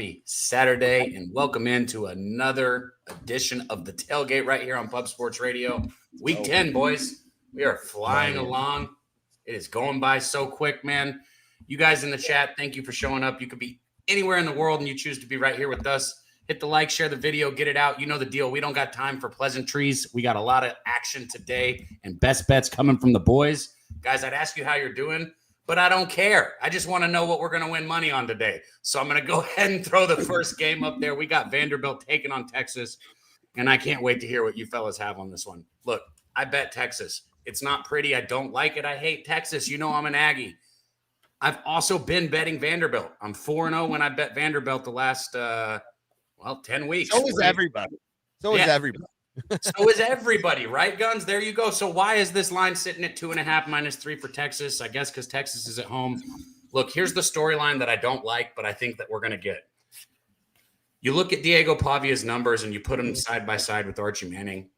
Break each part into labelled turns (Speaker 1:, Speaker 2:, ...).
Speaker 1: happy Saturday, and welcome into another edition of the Tailgate right here on Pub Sports Radio. Week 10, boys. We are flying along. It is going by so quick, man. You guys in the chat, thank you for showing up. You could be anywhere in the world, and you choose to be right here with us. Hit the like, share the video, get it out. You know the deal. We don't got time for pleasantries. We got a lot of action today, and best bets coming from the boys. Guys, I'd ask you how you're doing, but I don't care. I just want to know what we're going to win money on today. So I'm going to go ahead and throw the first game up there. We got Vanderbilt taking on Texas, and I can't wait to hear what you fellas have on this one. Look, I bet Texas. It's not pretty. I don't like it. I hate Texas. You know I'm an Aggie. I've also been betting Vanderbilt. I'm 4-0 when I bet Vanderbilt the last, 10 weeks.
Speaker 2: So is everybody. So is everybody,
Speaker 1: right, Guns? There you go. So why is this line sitting at 2.5 -3 for Texas? I guess because Texas is at home. Look, here's the storyline that I don't like, but I think that we're going to get. You look at Diego Pavia's numbers and you put them side by side with Archie Manning.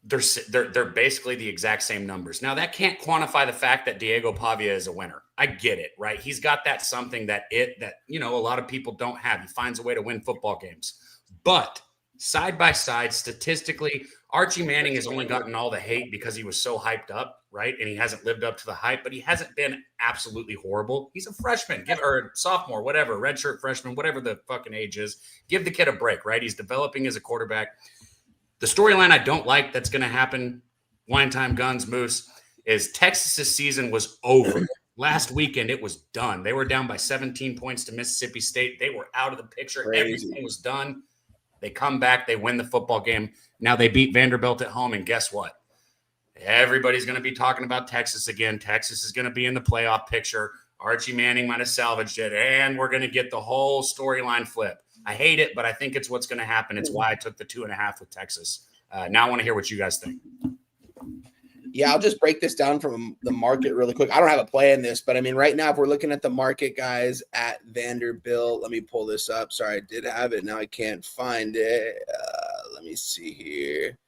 Speaker 1: They're basically the exact same numbers. Now, that can't quantify the fact that Diego Pavia is a winner. I get it, right? He's got that something that a lot of people don't have. He finds a way to win football games. But side by side, statistically, Archie Manning has only gotten all the hate because he was so hyped up, right? And he hasn't lived up to the hype, but he hasn't been absolutely horrible. He's a freshman, or sophomore, whatever, redshirt freshman, whatever the fucking age is. Give the kid a break, right? He's developing as a quarterback. The storyline I don't like that's going to happen, Wine Time Guns Moose, is Texas's season was over. Last weekend, it was done. They were down by 17 points to Mississippi State. They were out of the picture. Crazy. Everything was done. They come back. They win the football game. Now they beat Vanderbilt at home, and guess what? Everybody's going to be talking about Texas again. Texas is going to be in the playoff picture. Archie Manning might have salvaged it, and we're going to get the whole storyline flip. I hate it, but I think it's what's going to happen. It's why I took the 2.5 with Texas. Now I want to hear what you guys think.
Speaker 3: Yeah, I'll just break this down from the market really quick. I don't have a play in this, but I mean, right now, if we're looking at the market, guys, at Vanderbilt, let me pull this up. Sorry, I did have it. Now I can't find it. Let me see here.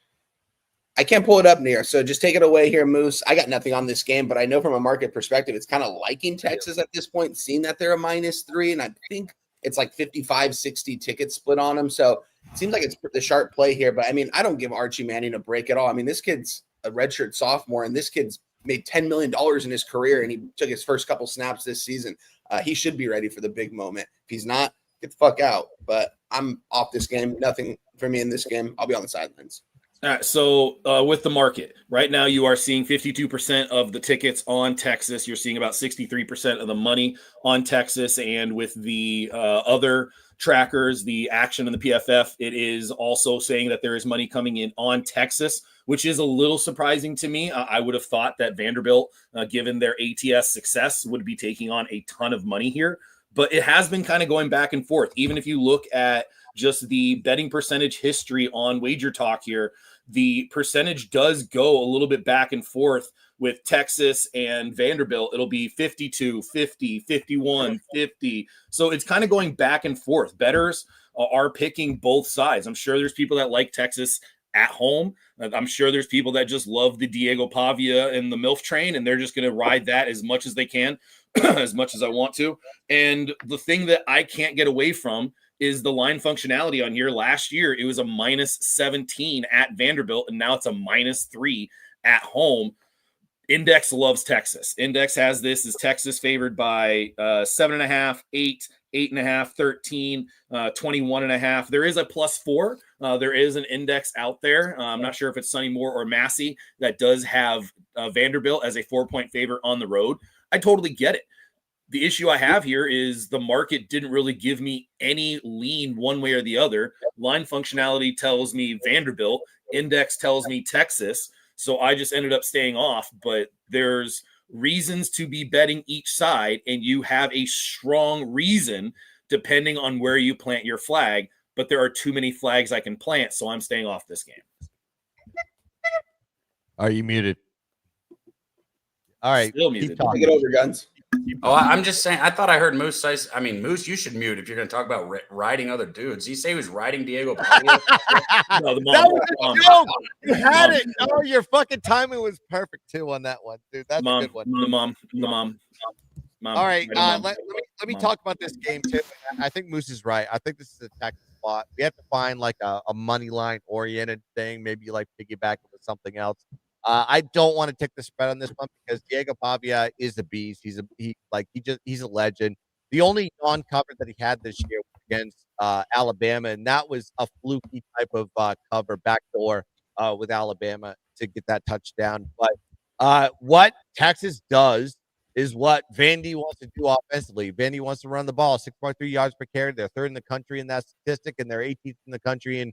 Speaker 3: I can't pull it up near, so just take it away here, Moose. I got nothing on this game, but I know from a market perspective, it's kind of liking Texas at this point, seeing that they're a -3, and I think it's like 55-60 tickets split on them. So it seems like it's the sharp play here. But, I mean, I don't give Archie Manning a break at all. I mean, this kid's a redshirt sophomore, and this kid's made $10 million in his career, and he took his first couple snaps this season. He should be ready for the big moment. If he's not, get the fuck out. But I'm off this game. Nothing for me in this game. I'll be on the sidelines.
Speaker 4: All right, so with the market, right now you are seeing 52% of the tickets on Texas. You're seeing about 63% of the money on Texas. And with the other trackers, the Action and the PFF, it is also saying that there is money coming in on Texas, which is a little surprising to me. I would have thought that Vanderbilt, given their ATS success, would be taking on a ton of money here. But it has been kind of going back and forth. Even if you look at just the betting percentage history on Wager Talk here, the percentage does go a little bit back and forth with Texas and Vanderbilt. It'll be 52, 50, 51, 50. So it's kind of going back and forth. Bettors are picking both sides. I'm sure there's people that like Texas at home. I'm sure there's people that just love the Diego Pavia and the MILF train, and they're just going to ride that as much as they can, as much as I want to. And the thing that I can't get away from is the line functionality on here. Last year, it was a -17 at Vanderbilt, and now it's a -3 at home. Index loves Texas. Index has this as Texas favored by 7.5, 8, 8.5, 13, 21.5. There is a +4. There is an index out there. I'm not sure if it's Sonny Moore or Massey that does have Vanderbilt as a 4-point favorite on the road. I totally get it. The issue I have here is the market didn't really give me any lean one way or the other. Line functionality tells me Vanderbilt. Index tells me Texas. So I just ended up staying off. But there's reasons to be betting each side, and you have a strong reason depending on where you plant your flag. But there are too many flags I can plant, so I'm staying off this game.
Speaker 2: Are you muted? All right.
Speaker 4: Still muted.
Speaker 3: Take it over, Guns.
Speaker 1: Oh, I'm just saying. I thought I heard Moose say. I mean, Moose, you should mute if you're going to talk about riding other dudes. Did he say he was riding Diego Pavia?
Speaker 4: No, the
Speaker 2: That
Speaker 4: mom.
Speaker 2: was a joke. You had it. Oh, your fucking timing was perfect too on that one, dude. That's a good one.
Speaker 4: The mom.
Speaker 2: All right, let me talk about this game too. I think Moose is right. I think this is a Texas spot. We have to find like a money line oriented thing, maybe like piggyback with something else. I don't want to take the spread on this one because Diego Pavia is a beast. He's a legend. The only non-cover that he had this year was against Alabama, and that was a fluky type of cover backdoor with Alabama to get that touchdown. But what Texas does is what Vandy wants to do offensively. Vandy wants to run the ball, 6.3 yards per carry. They're third in the country in that statistic, and they're 18th in the country in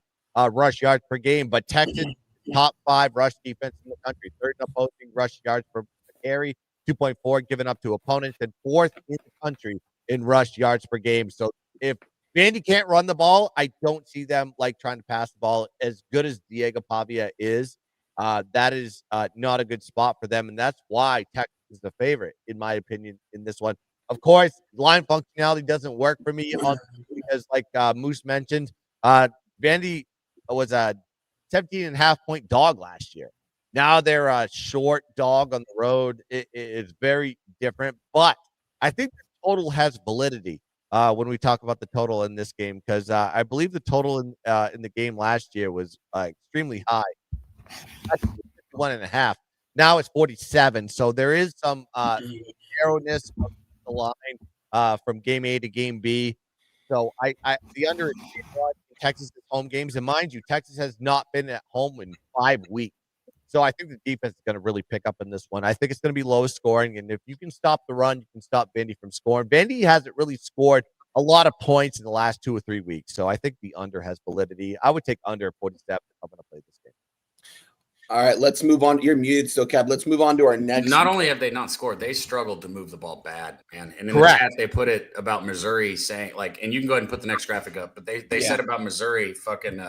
Speaker 2: rush yards per game. But Texas, top 5 rush defense in the country, third in opposing rush yards per carry, 2.4 given up to opponents, and 4th in the country in rush yards per game. So if Vandy can't run the ball, I don't see them like trying to pass the ball. As good as Diego Pavia is, that is not a good spot for them, and that's why Texas is the favorite, in my opinion, in this one. Of course, line functionality doesn't work for me because, like Moose mentioned, Vandy was a 17.5-point dog last year. Now they're a short dog on the road. It is very different, but I think the total has validity when we talk about the total in this game because I believe the total in the game last year was extremely high. 51.5. Now it's 47. So there is some narrowness of the line from game A to game B. So the under is Texas' home games, and mind you, Texas has not been at home in 5 weeks. So I think the defense is going to really pick up in this one. I think it's going to be low scoring, and if you can stop the run, you can stop Vandy from scoring. Vandy hasn't really scored a lot of points in the last 2 or 3 weeks, so I think the under has validity. I would take under 47 if I'm going to play this game.
Speaker 3: All right, let's move on. You're muted still, Cab. Let's move on to our next.
Speaker 1: Not only have they not scored, they struggled to move the ball bad. And in the chat, they put it about Missouri saying, like, and you can go ahead and put the next graphic up, but they said about Missouri fucking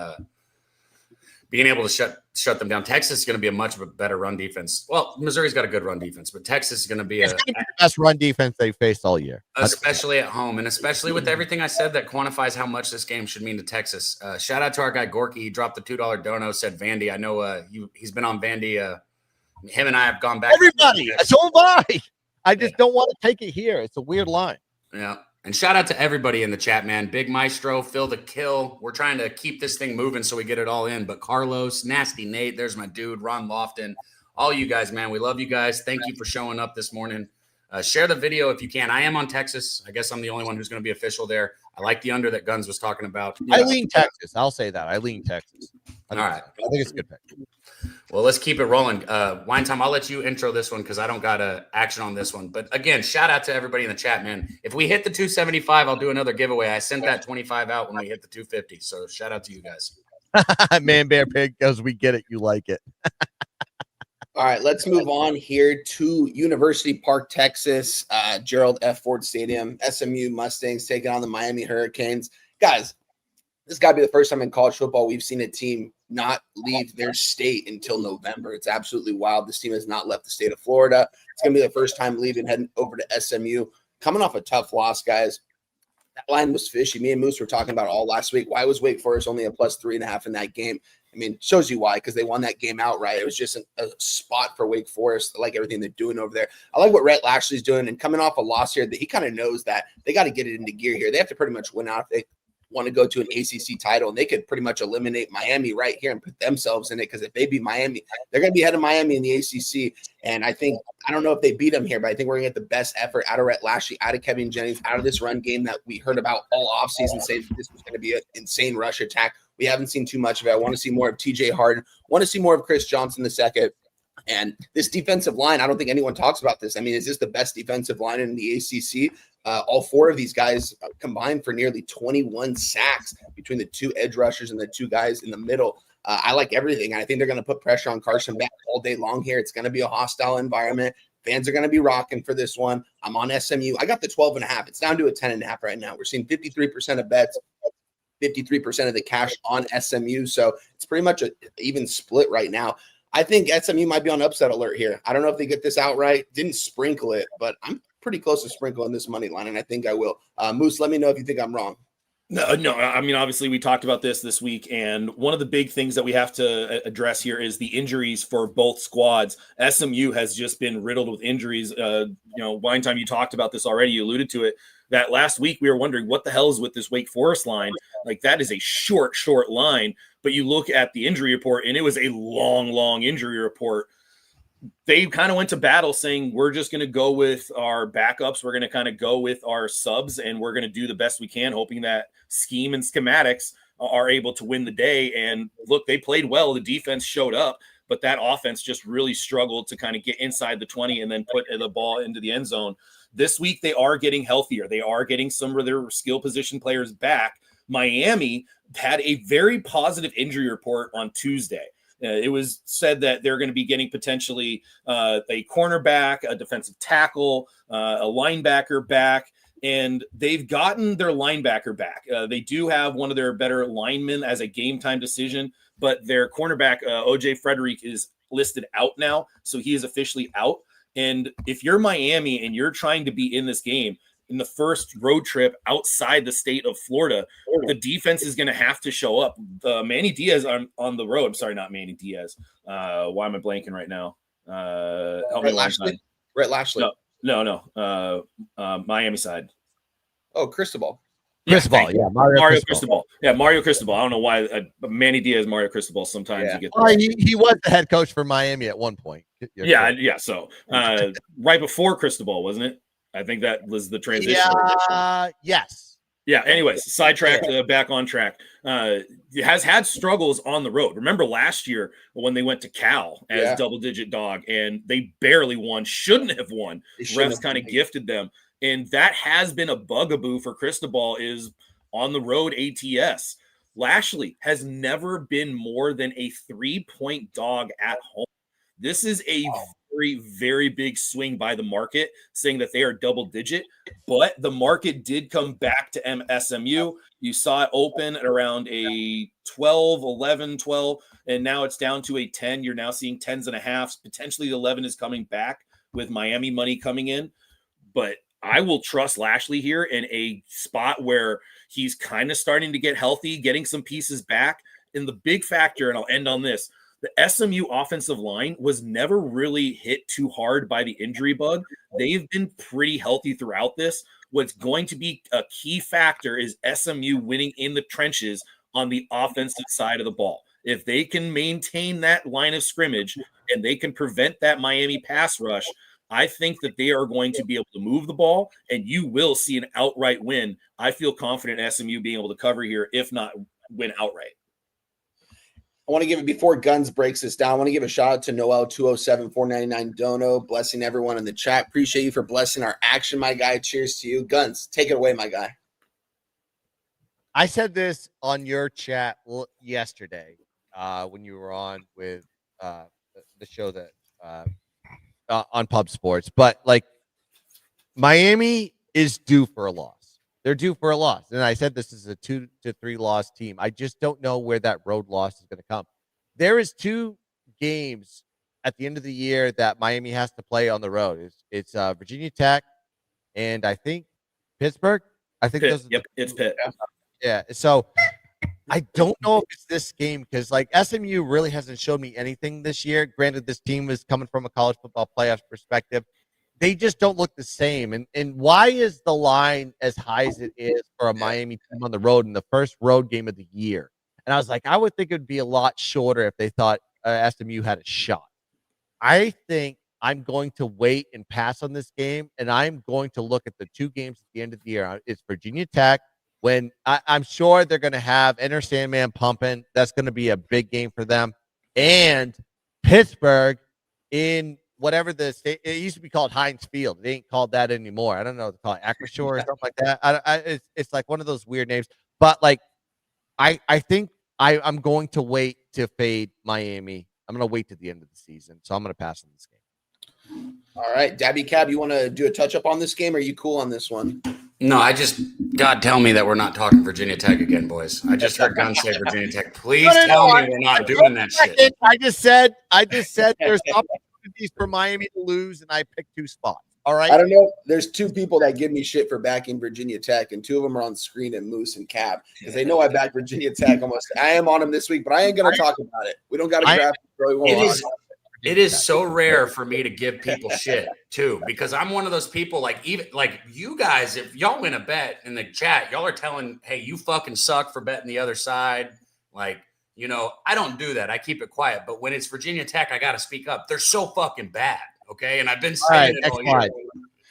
Speaker 1: being able to shut them down. Texas is going to be a much of a better run defense. Well, Missouri's got a good run defense, but Texas is going to be
Speaker 2: the best run defense they faced all year,
Speaker 1: especially at home, and especially with everything I said that quantifies how much this game should mean to Texas. Shout out to our guy Gorky. He dropped the $2 dono. Said Vandy. I know he's been on Vandy. Him and I have gone back.
Speaker 2: Everybody, so have I. I just don't want to take it here. It's a weird line.
Speaker 1: Yeah. And shout out to everybody in the chat, man. Big Maestro, Phil the Kill. We're trying to keep this thing moving so we get it all in. But Carlos, Nasty Nate, there's my dude, Ron Lofton. All you guys, man. We love you guys. Thank you for showing up this morning. Share the video if you can. I am on Texas. I guess I'm the only one who's going to be official there. I like the under that Guns was talking about.
Speaker 2: I lean Texas. I'll say that. I lean Texas.
Speaker 1: All right.
Speaker 2: I think it's a good pick.
Speaker 1: Well, let's keep it rolling. Wine Time, I'll let you intro this one because I don't got action on this one. But again, shout out to everybody in the chat, man. If we hit the 275, I'll do another giveaway. I sent that 25 out when we hit the 250. So shout out to you guys.
Speaker 2: Man, Bear Pig goes, we get it. You like it.
Speaker 3: All right, let's move on here to University Park, Texas, Gerald F. Ford Stadium. SMU Mustangs taking on the Miami Hurricanes. Guys, this got to be the first time in college football we've seen a team not leave their state until November. It's absolutely wild. This team has not left the state of Florida. It's going to be the first time leaving, heading over to SMU. Coming off a tough loss, guys. That line was fishy. Me and Moose were talking about it all last week. Why was Wake Forest only a plus 3.5 in that game? I mean, shows you why, because they won that game outright. It was just a spot for Wake Forest. I like everything they're doing over there. I like what Rhett Lashley's doing, and coming off a loss here, that he kind of knows that they got to get it into gear here. They have to pretty much win out if they want to go to an ACC title, and they could pretty much eliminate Miami right here and put themselves in it, because if they beat Miami, they're going to be ahead of Miami in the ACC. And I don't know if they beat them here, but I think we're going to get the best effort out of Rhett Lashley, out of Kevin Jennings, out of this run game that we heard about all offseason, say this was going to be an insane rush attack. We haven't seen too much of it. I want to see more of TJ Harden. Want to see more of Chris Johnson II. And this defensive line, I don't think anyone talks about this. I mean, is this the best defensive line in the ACC? All four of these guys combined for nearly 21 sacks between the two edge rushers and the two guys in the middle. I like everything. I think they're going to put pressure on Carson back all day long here. It's going to be a hostile environment. Fans are going to be rocking for this one. I'm on SMU. I got the 12.5. It's down to a 10.5 right now. We're seeing 53% of bets, 53% of the cash on SMU. So it's pretty much an even split right now. I think SMU might be on upset alert here. I don't know if they get this outright. Didn't sprinkle it, but I'm pretty close to sprinkling this money line, and I think I will. Moose, let me know if you think I'm wrong.
Speaker 4: No. I mean, obviously, we talked about this week, and one of the big things that we have to address here is the injuries for both squads. SMU has just been riddled with injuries. Wine Time, you talked about this already. You alluded to it. That last week, we were wondering what the hell is with this Wake Forest line. Like, that is a short line. But you look at the injury report, and it was a long injury report. They kind of went to battle saying, we're just going to go with our backups. We're going to kind of go with our subs, and we're going to do the best we can, hoping that scheme and schematics are able to win the day. And look, they played well. The defense showed up, but that offense just really struggled to kind of get inside the 20 and then put the ball into the end zone. This week, they are getting healthier. They are getting some of their skill position players back. Miami had a very positive injury report on Tuesday. It was said that they're going to be getting potentially a cornerback, a defensive tackle, a linebacker back, and they've gotten their linebacker back. They do have one of their better linemen as a game time decision, but their cornerback, OJ Frederick, is listed out now, so he is officially out. And if you're Miami and you're trying to be in this game, in the first road trip outside the state of Florida, the defense is going to have to show up. Manny Diaz on the road. I'm sorry, not Manny Diaz. Why am I blanking right now?
Speaker 3: Brett Lashley.
Speaker 4: No. Miami side.
Speaker 3: Oh, Cristobal.
Speaker 2: Cristobal, yeah. Mario
Speaker 4: Cristobal. Yeah, Mario Cristobal. I don't know why Manny Diaz, Mario Cristobal. Sometimes you get.
Speaker 2: He was the head coach for Miami at one point.
Speaker 4: Yeah. So right before Cristobal, wasn't it? I think that was the transition.
Speaker 2: Yes.
Speaker 4: Yeah. Anyways, sidetracked, back on track. It has had struggles on the road. Remember last year when they went to Cal as double-digit dog and they barely won, shouldn't have won. Refs kind of gifted them. And that has been a bugaboo for Cristobal is on the road ATS. Lashley has never been more than a 3-point dog at home. This is a very, very big swing by the market saying that they are double digit, but the market did come back to SMU. You saw it open at around a 12, 11, 12, and now it's down to a 10. You're now seeing 10s and a halves. Potentially the 11 is coming back with Miami money coming in, but I will trust Lashley here in a spot where he's kind of starting to get healthy, getting some pieces back. And the big factor, and I'll end on this, the SMU offensive line was never really hit too hard by the injury bug. They've been pretty healthy throughout this. What's going to be a key factor is SMU winning in the trenches on the offensive side of the ball. If they can maintain that line of scrimmage and they can prevent that Miami pass rush, I think that they are going to be able to move the ball, and you will see an outright win. I feel confident in SMU being able to cover here, if not win outright.
Speaker 3: I want to give it before Guns breaks this down. I want to give a shout out to Noel 207 499 Dono, blessing everyone in the chat. Appreciate you for blessing our action, my guy. Cheers to you. Guns, take it away, my guy.
Speaker 2: I said this on your chat yesterday when you were on with the show that on Pub Sports, but like Miami is due for a loss. They're due for a loss. And I said this is a 2 to 3 loss team. I just don't know where that road loss is going to come. There is 2 games at the end of the year that Miami has to play on the road. It's Virginia Tech and I think Pittsburgh. I think
Speaker 4: Pitt. Yep, it's Pitt.
Speaker 2: Yeah. So I don't know if it's this game because like SMU really hasn't showed me anything this year. Granted, this team is coming from a college football playoff perspective. They just don't look the same. And why is the line as high as it is for a Miami team on the road in the first road game of the year? And I was like, I would think it would be a lot shorter if they thought SMU had a shot. I think I'm going to wait and pass on this game, and I'm going to look at the 2 games at the end of the year. It's Virginia Tech, when I'm sure they're going to have Enter Sandman pumping. That's going to be a big game for them. And Pittsburgh in whatever the state, it used to be called Heinz Field. They ain't called that anymore. I don't know. They call it Acrisure or something like that. It's like one of those weird names. But like, I think I'm going to wait to fade Miami. I'm going to wait to the end of the season. So I'm going to pass on this game.
Speaker 3: All right. Daby Cab, you want to do a touch up on this game? Or are you cool on this one?
Speaker 1: No, God tell me that we're not talking Virginia Tech again, boys. I just heard Guns say Virginia Tech. Please tell me we're not doing that shit.
Speaker 2: I just said there's opportunities for Miami to lose, and I picked 2 spots. All right.
Speaker 3: I don't know. There's two people that give me shit for backing Virginia Tech, and two of them are on screen, and Moose and Cab, because they know I back Virginia Tech almost. I am on them this week, but I ain't going to talk about it. We don't got to graph.
Speaker 1: It is so rare for me to give people shit too, because I'm one of those people even you guys, if y'all win a bet in the chat, y'all are telling, hey, you fucking suck for betting the other side. I don't do that. I keep it quiet. But when it's Virginia Tech, I got to speak up. They're so fucking bad. Okay. And I've been saying it all year.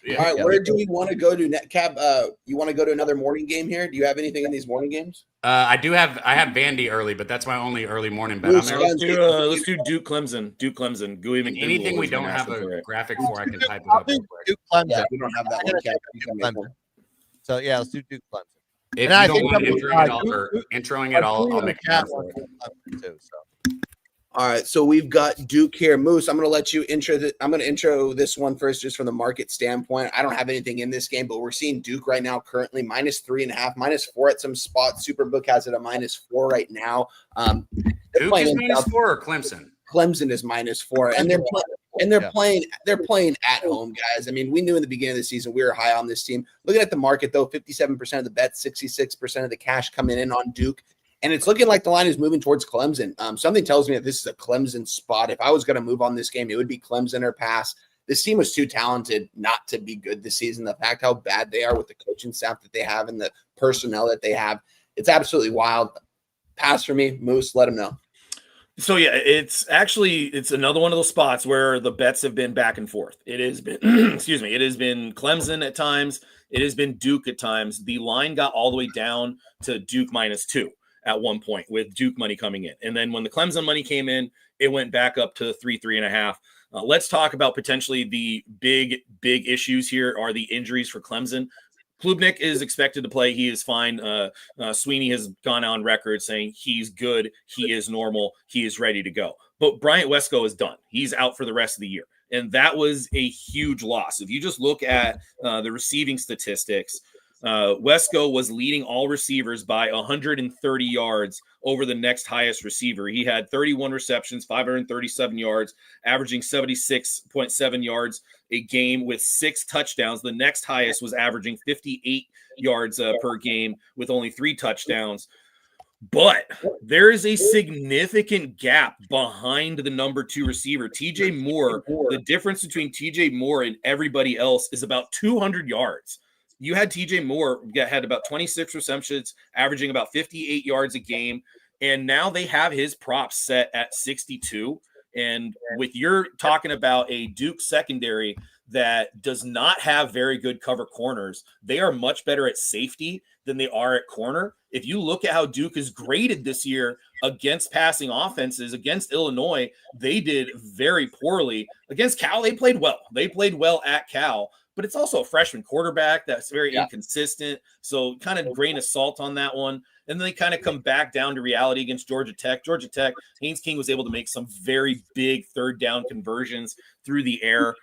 Speaker 3: Yeah. All right. Where do we want to go to? Cab, you want to go to another morning game here? Do you have anything in these morning games?
Speaker 1: I have Vandy early, but that's my only early morning bet.
Speaker 4: Let's do Duke Clemson. Gooey McDougal.
Speaker 1: Anything we don't have a graphic for, I can type it up.
Speaker 2: Duke Clemson.
Speaker 3: Yeah, we don't have that one.
Speaker 2: So yeah, let's do Duke Clemson.
Speaker 1: If you don't want introing it all, I'll make it
Speaker 2: too. So.
Speaker 3: All right, so we've got Duke here. Moose, I'm going to let you I'm going to intro this one first, just from the market standpoint. I don't have anything in this game, but we're seeing Duke right now currently -3.5, -4 at some spots. Superbook has it a -4 right now.
Speaker 1: Duke is -4 or Clemson?
Speaker 3: Clemson is -4, and they're playing at home, guys. I mean, we knew in the beginning of the season we were high on this team. Looking at the market, though, 57% of the bets, 66% of the cash coming in on Duke. And it's looking like the line is moving towards Clemson. Something tells me that this is a Clemson spot. If I was going to move on this game, it would be Clemson or pass. This team was too talented not to be good this season. The fact how bad they are with the coaching staff that they have and the personnel that they have, it's absolutely wild. Pass for me. Moose, let them know.
Speaker 4: So yeah, it's another one of those spots where the bets have been back and forth. It has been, it has been Clemson at times. It has been Duke at times. The line got all the way down to Duke -2 at one point with Duke money coming in. And then when the Clemson money came in, it went back up to 3.5. Let's talk about potentially the big issues here are the injuries for Clemson. Klubnik is expected to play. He is fine. Sweeney has gone on record saying he's good. He is normal. He is ready to go. But Bryant Wesco is done. He's out for the rest of the year. And that was a huge loss. If you just look at the receiving statistics, Wesco was leading all receivers by 130 yards over the next highest receiver. He had 31 receptions, 537 yards, averaging 76.7 yards a game with 6 touchdowns. The next highest was averaging 58 yards per game with only 3 touchdowns. But there is a significant gap behind the number 2 receiver, TJ Moore. The difference between TJ Moore and everybody else is about 200 yards. You had TJ Moore had about 26 receptions, averaging about 58 yards a game. And now they have his props set at 62. And with you're talking about a Duke secondary that does not have very good cover corners, they are much better at safety than they are at corner. If you look at how Duke is graded this year against passing offenses, against Illinois, they did very poorly. Against Cal, they played well. They played well at Cal. But it's also a freshman quarterback that's very inconsistent. So kind of grain of salt on that one. And then they kind of come back down to reality against Georgia Tech. Georgia Tech, Haynes King was able to make some very big third down conversions through the air.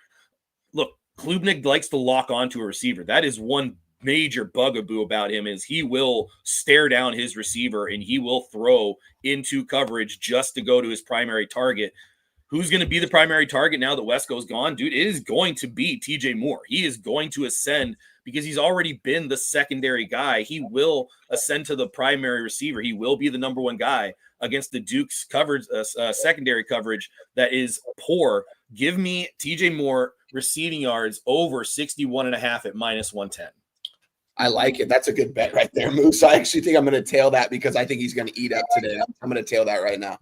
Speaker 4: Look, Klubnik likes to lock onto a receiver. That is one major bugaboo about him is he will stare down his receiver and he will throw into coverage just to go to his primary target. Who's going to be the primary target now that Wesco's gone? Dude, it is going to be TJ Moore. He is going to ascend because he's already been the secondary guy. He will ascend to the primary receiver. He will be the number 1 guy against the Duke's coverage, secondary coverage that is poor. Give me TJ Moore receiving yards over 61.5 at -110.
Speaker 3: I like it. That's a good bet right there, Moose. I actually think I'm going to tail that because I think he's going to eat up today. I'm going to tail that right now.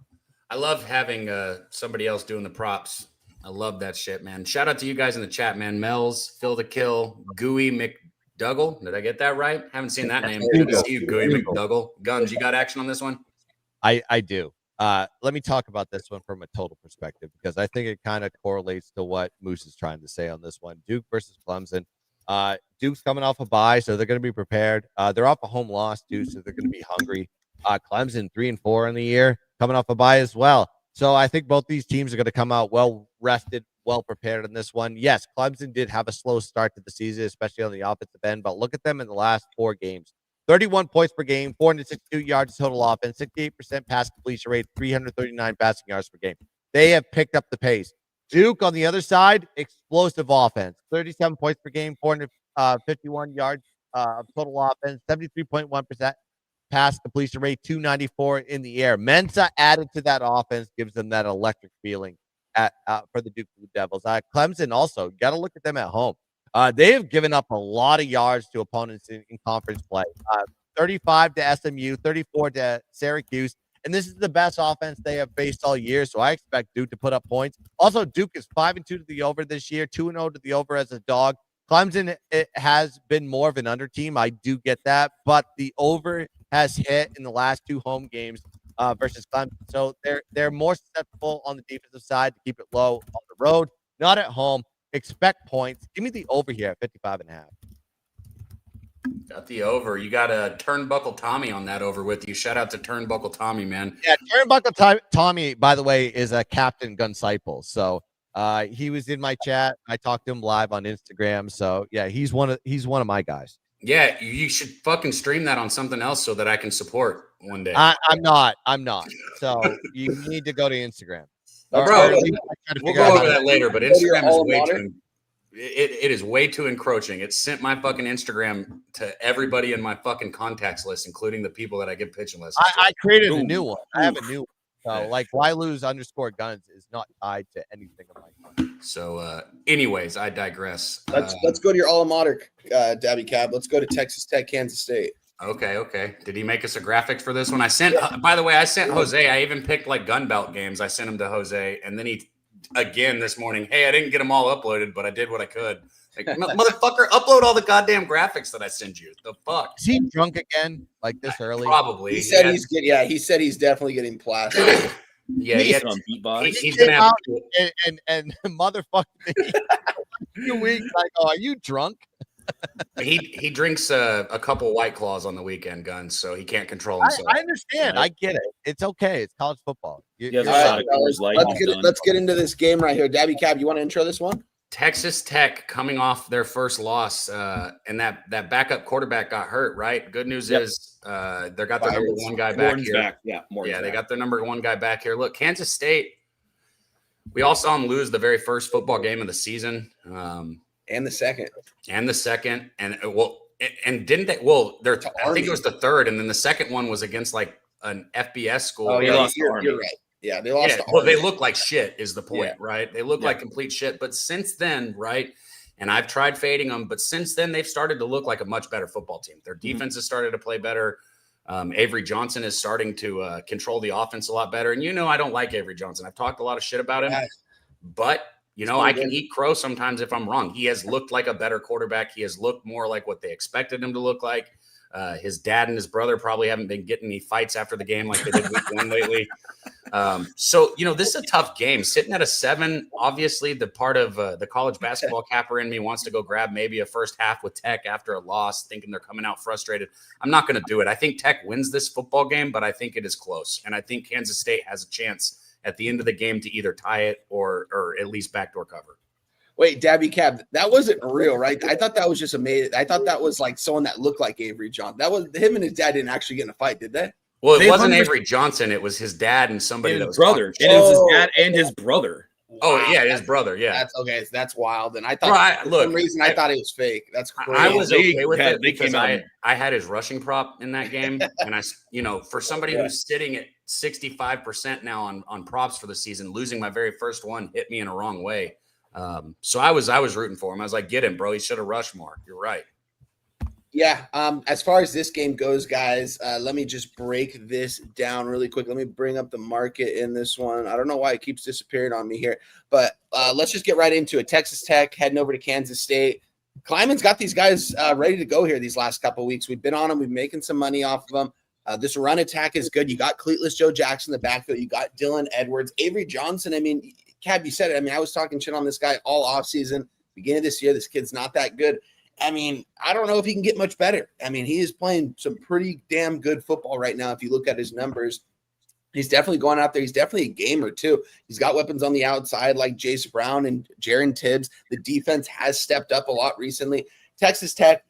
Speaker 1: I love having somebody else doing the props. I love that shit, man. Shout out to you guys in the chat, man. Mel's, Phil the Kill, Gooey McDougal. Did I get that right? Haven't seen that name. Good to see you, Gooey McDougal. Guns, you got action on this one?
Speaker 2: I do. Let me talk about this one from a total perspective because I think it kind of correlates to what Moose is trying to say on this one. Duke versus Clemson. Duke's coming off a bye, so they're going to be prepared. They're off a home loss, too, so they're going to be hungry. Clemson 3-4 in the year, coming off a bye as well. So I think both these teams are going to come out well rested, well prepared in this one. Yes, Clemson did have a slow start to the season, especially on the offensive end, but look at them in the last 4 games. 31 points per game, 462 yards total offense, 68% pass completion rate, 339 passing yards per game. They have picked up the pace. Duke on the other side, explosive offense, 37 points per game, 451 yards of total offense, 73.1% pass completion rate, 294 in the air. Mensa added to that offense gives them that electric feeling for the Duke Blue Devils. Clemson also, got to look at them at home. They have given up a lot of yards to opponents in conference play. 35 to SMU, 34 to Syracuse. And this is the best offense they have faced all year, so I expect Duke to put up points. Also, Duke is 5-2 to the over this year, 2-0 to the over as a dog. Clemson, it has been more of an under team. I do get that, but the over has hit in the last 2 home games versus Clemson. So they're more susceptible on the defensive side to keep it low on the road, not at home. Expect points. Give me the over here at 55.5.
Speaker 1: Got the over. You got a Turnbuckle Tommy on that over with you. Shout out to Turnbuckle Tommy, man.
Speaker 2: Yeah, Turnbuckle Tommy, by the way, is a Captain Guncycle. So he was in my chat. I talked to him live on Instagram. So yeah, he's one of my guys.
Speaker 1: Yeah, you should fucking stream that on something else so that I can support one day.
Speaker 2: I'm not. So you need to go to Instagram.
Speaker 1: Bro, we'll go over that later, but Instagram is way too. It is way too encroaching. It sent my fucking Instagram to everybody in my fucking contacts list, including the people that I give pitching lists.
Speaker 2: I created a new one. I have a new one. So like Wylose_guns is not tied to anything of my life.
Speaker 1: So anyways, I digress.
Speaker 3: Let's go to your alma mater, Daby Cab. Let's go to Texas Tech, Kansas State.
Speaker 1: Okay. Did he make us a graphic for this one? I sent, by the way, I sent Jose. I even picked like gun belt games. I sent him to Jose, and then he again this morning. Hey, I didn't get them all uploaded, but I did what I could. Like, motherfucker, upload all the goddamn graphics that I send you. The fuck?
Speaker 2: Is he drunk again? Like this early?
Speaker 1: Probably.
Speaker 3: He said he said he's definitely getting plastered.
Speaker 1: Yeah,
Speaker 2: he's
Speaker 1: gonna have
Speaker 2: and motherfucker. 2 weeks. Like, oh, are you drunk?
Speaker 1: He drinks a couple White Claws on the weekend, Guns, so he can't control himself.
Speaker 2: I understand. I get it. It's okay. It's college football.
Speaker 3: Let's get into this game right here. Daby Cab, you want to intro this one?
Speaker 1: Texas Tech coming off their first loss, and that backup quarterback got hurt, right? Good news is they got their number one guy back here. They got their number one guy back here. Look, Kansas State, we all saw them lose the very first football game of the season.
Speaker 3: And the second.
Speaker 1: And didn't they? Well, I think it was the third, and then the second one was against like an FBS school.
Speaker 3: Oh, yeah, you're right. Yeah, they lost.
Speaker 1: Yeah, well, they look like shit is the point, right? They look like complete shit. But since then, right, and I've tried fading them, but since then they've started to look like a much better football team. Their defense has started to play better. Avery Johnson is starting to control the offense a lot better. And I don't like Avery Johnson. I've talked a lot of shit about him, but I can eat crow sometimes if I'm wrong. He has looked like a better quarterback. He has looked more like what they expected him to look like. His dad and his brother probably haven't been getting any fights after the game like they did week 1 lately. So this is a tough game. Sitting at a 7, obviously the part of the college basketball capper in me wants to go grab maybe a first half with Tech after a loss, thinking they're coming out frustrated. I'm not going to do it. I think Tech wins this football game, but I think it is close. And I think Kansas State has a chance at the end of the game to either tie it or at least backdoor cover.
Speaker 3: Wait, Daby Cab, that wasn't real, right? I thought that was just amazing. I thought that was like someone that looked like Avery Johnson. That was him and his dad didn't actually get in a fight, did they?
Speaker 1: Well, it wasn't Avery Johnson. It was his dad and somebody that was
Speaker 4: brother. And it was his dad and his brother.
Speaker 1: Oh, yeah, his brother. Yeah.
Speaker 3: That's okay. That's wild. And I thought for some reason I thought it was fake. That's crazy.
Speaker 1: I was okay with it because I had his rushing prop in that game. And for somebody who's sitting at 65% now on props for the season, losing my very first one hit me in a wrong way. So I was rooting for him. I was like, get him, bro. He should have rushed more. You're right.
Speaker 3: Yeah. As far as this game goes, guys, let me just break this down really quick. Let me bring up the market in this one. I don't know why it keeps disappearing on me here, but let's just get right into it. Texas Tech heading over to Kansas State. Kleiman's got these guys ready to go here these last couple of weeks. We've been on them. We've been making some money off of them. This run attack is good. You got Cleatless Joe Jackson in the backfield. You got Dylan Edwards. Avery Johnson, Cab, you said it. I was talking shit on this guy all offseason. Beginning of this year, this kid's not that good. I don't know if he can get much better. He is playing some pretty damn good football right now. If you look at his numbers, he's definitely going out there. He's definitely a gamer too. He's got weapons on the outside like Jace Brown and Jaron Tibbs. The defense has stepped up a lot recently. Texas Tech,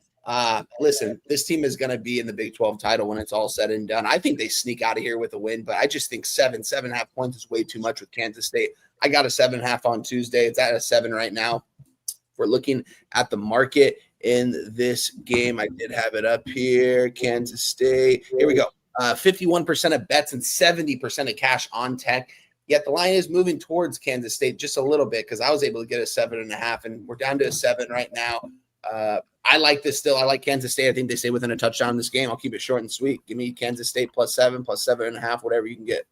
Speaker 3: listen, this team is going to be in the Big 12 title when it's all said and done. I think they sneak out of here with a win, but I just think 7.5 points is way too much with Kansas State. I got a 7.5 on Tuesday. It's at a 7 right now. We're looking at the market in this game. I did have it up here. Kansas State. Here we go. 51% of bets and 70% of cash on Tech. Yet the line is moving towards Kansas State just a little bit because I was able to get a 7.5, and we're down to a 7 right now. I like this still. I like Kansas State. I think they stay within a touchdown in this game. I'll keep it short and sweet. Give me Kansas State +7, +7.5, whatever you can get.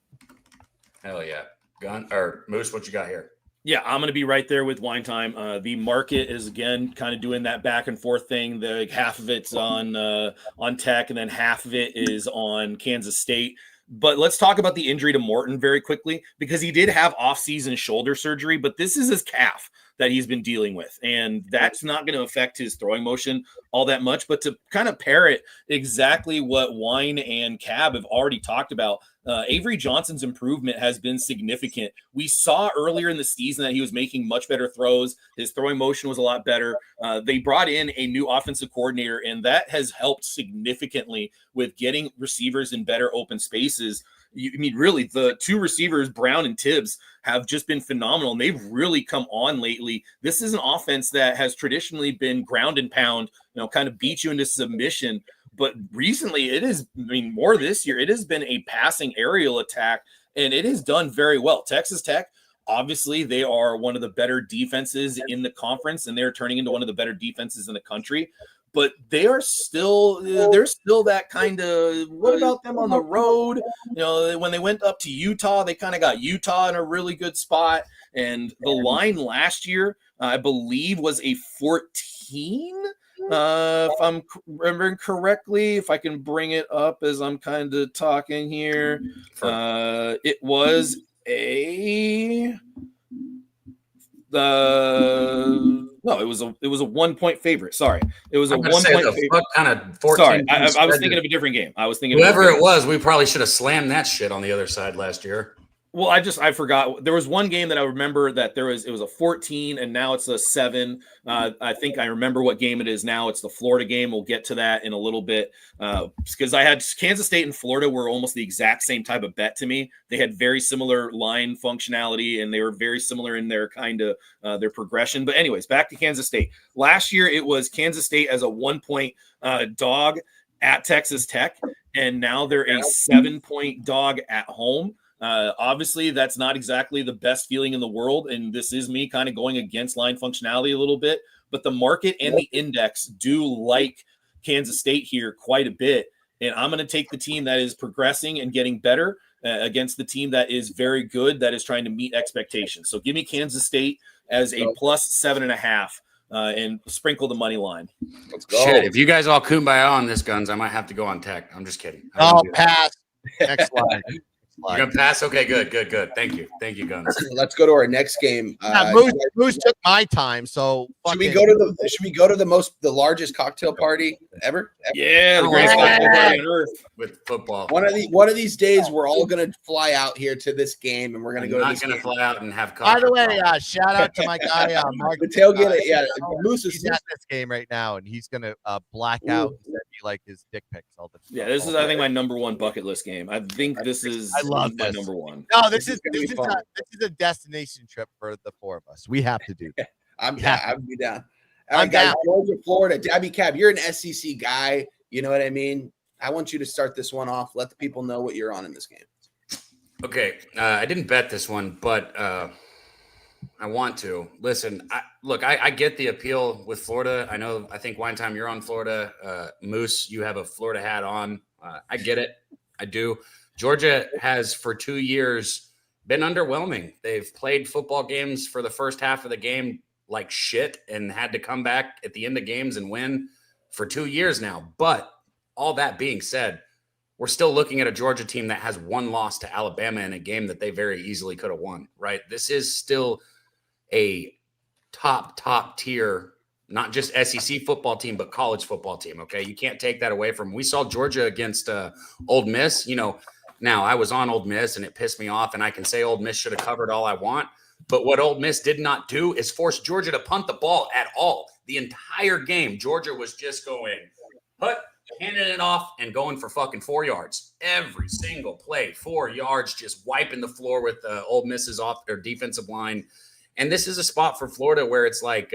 Speaker 1: Hell yeah. Gun or Moose, what you got here?
Speaker 4: Yeah, I'm going to be right there with Wine Time. The market is, again, kind of doing that back and forth thing. The half of it's on Tech, and then half of it is on Kansas State. But let's talk about the injury to Morton very quickly, because he did have off-season shoulder surgery, but this is his calf that he's been dealing with, and that's not going to affect his throwing motion all that much. But to kind of parrot exactly what Wine and Cab have already talked about, Avery Johnson's improvement has been significant. We saw earlier in the season that he was making much better throws. His throwing motion was a lot better. They brought in a new offensive coordinator, and that has helped significantly with getting receivers in better open spaces. I mean, really, the two receivers, Brown and Tibbs, have just been phenomenal, and they've really come on lately. This is an offense that has traditionally been ground and pound, kind of beat you into submission. But recently, it is, more this year, it has been a passing aerial attack, and it has done very well. Texas Tech, obviously, they are one of the better defenses in the conference, and they're turning into one of the better defenses in the country. But they're still that kind of, what about them on the road? When they went up to Utah, they kind of got Utah in a really good spot. And the line last year, I believe, was a 14. If I'm remembering correctly, if I can bring it up as I'm kind of talking here, it was it was a 1 point favorite. Sorry, it was a 1 point favorite.
Speaker 1: Kind of 14.
Speaker 4: Sorry, I was thinking of a different game.
Speaker 1: Whoever it was, we probably should have slammed that shit on the other side last year.
Speaker 4: Well, I forgot. There was one game that I remember that it was a 14, and now it's a 7. I think I remember what game it is now. It's the Florida game. We'll get to that in a little bit, because I had Kansas State and Florida were almost the exact same type of bet to me. They had very similar line functionality, and they were very similar in their kind of their progression. But anyways, back to Kansas State. Last year, it was Kansas State as a 1 point dog at Texas Tech, and now they're a 7 point dog at home. Obviously, that's not exactly the best feeling in the world, and this is me kind of going against line functionality a little bit, but the market and the index do like Kansas State here quite a bit, and I'm going to take the team that is progressing and getting better against the team that is very good, that is trying to meet expectations. So give me Kansas State as a +7.5 and sprinkle the money line.
Speaker 3: Let's go.
Speaker 1: Shit, if you guys all kumbaya on this, Guns, I might have to go on Tech. I'm just kidding.
Speaker 2: I'll pass. Next line.
Speaker 1: You're gonna pass? Okay, good. Thank you, Guns.
Speaker 3: Let's go to our next game.
Speaker 2: Moose took my time, so
Speaker 3: should we go to the largest cocktail party ever?
Speaker 4: Yeah, the greatest cocktail party on earth
Speaker 1: with football.
Speaker 3: One of these days, we're all gonna fly out here to this game, and we're gonna go.
Speaker 1: Not gonna fly out and have.
Speaker 2: By the way, shout out to my guy Mark.
Speaker 3: The tailgate. Moose is
Speaker 2: at this game right now, and he's gonna black out and send me like his dick pics all the time.
Speaker 4: Yeah, this is I think my number one bucket list game. I think this is. I love my number one.
Speaker 2: No, this is a destination trip for the four of us. We have to do that.
Speaker 3: I'd be down. All right, guys, Georgia, Florida. Daby Cab, you're an SEC guy. You know what I mean? I want you to start this one off. Let the people know what you're on in this game.
Speaker 1: Okay, I didn't bet this one, but I want to. Listen, I get the appeal with Florida. I think Wine Time, you're on Florida. Moose, you have a Florida hat on. I get it. I do. Georgia has for 2 years been underwhelming. They've played football games for the first half of the game like shit and had to come back at the end of games and win for 2 years now. But all that being said, we're still looking at a Georgia team that has one loss to Alabama in a game that they very easily could have won, right? This is still a top tier, not just SEC football team, but college football team, okay? You can't take that away from them. We saw Georgia against Ole Miss. Now I was on Ole Miss and it pissed me off, and I can say Ole Miss should have covered all I want. But what Ole Miss did not do is force Georgia to punt the ball at all. The entire game, Georgia was just going, put, handing it off and going for fucking 4 yards. Every single play, 4 yards, just wiping the floor with Ole Miss's off their defensive line. And this is a spot for Florida where it's like,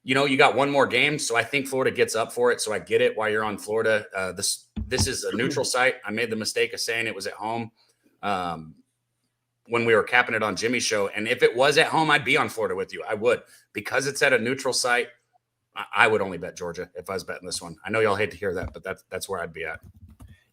Speaker 1: you got one more game, so I think Florida gets up for it. So I get it why you're on Florida. This is a neutral site. I made the mistake of saying it was at home when we were capping it on Jimmy's show. And if it was at home, I'd be on Florida with you. I would. Because it's at a neutral site, I would only bet Georgia if I was betting this one. I know y'all hate to hear that, but that's where I'd be at.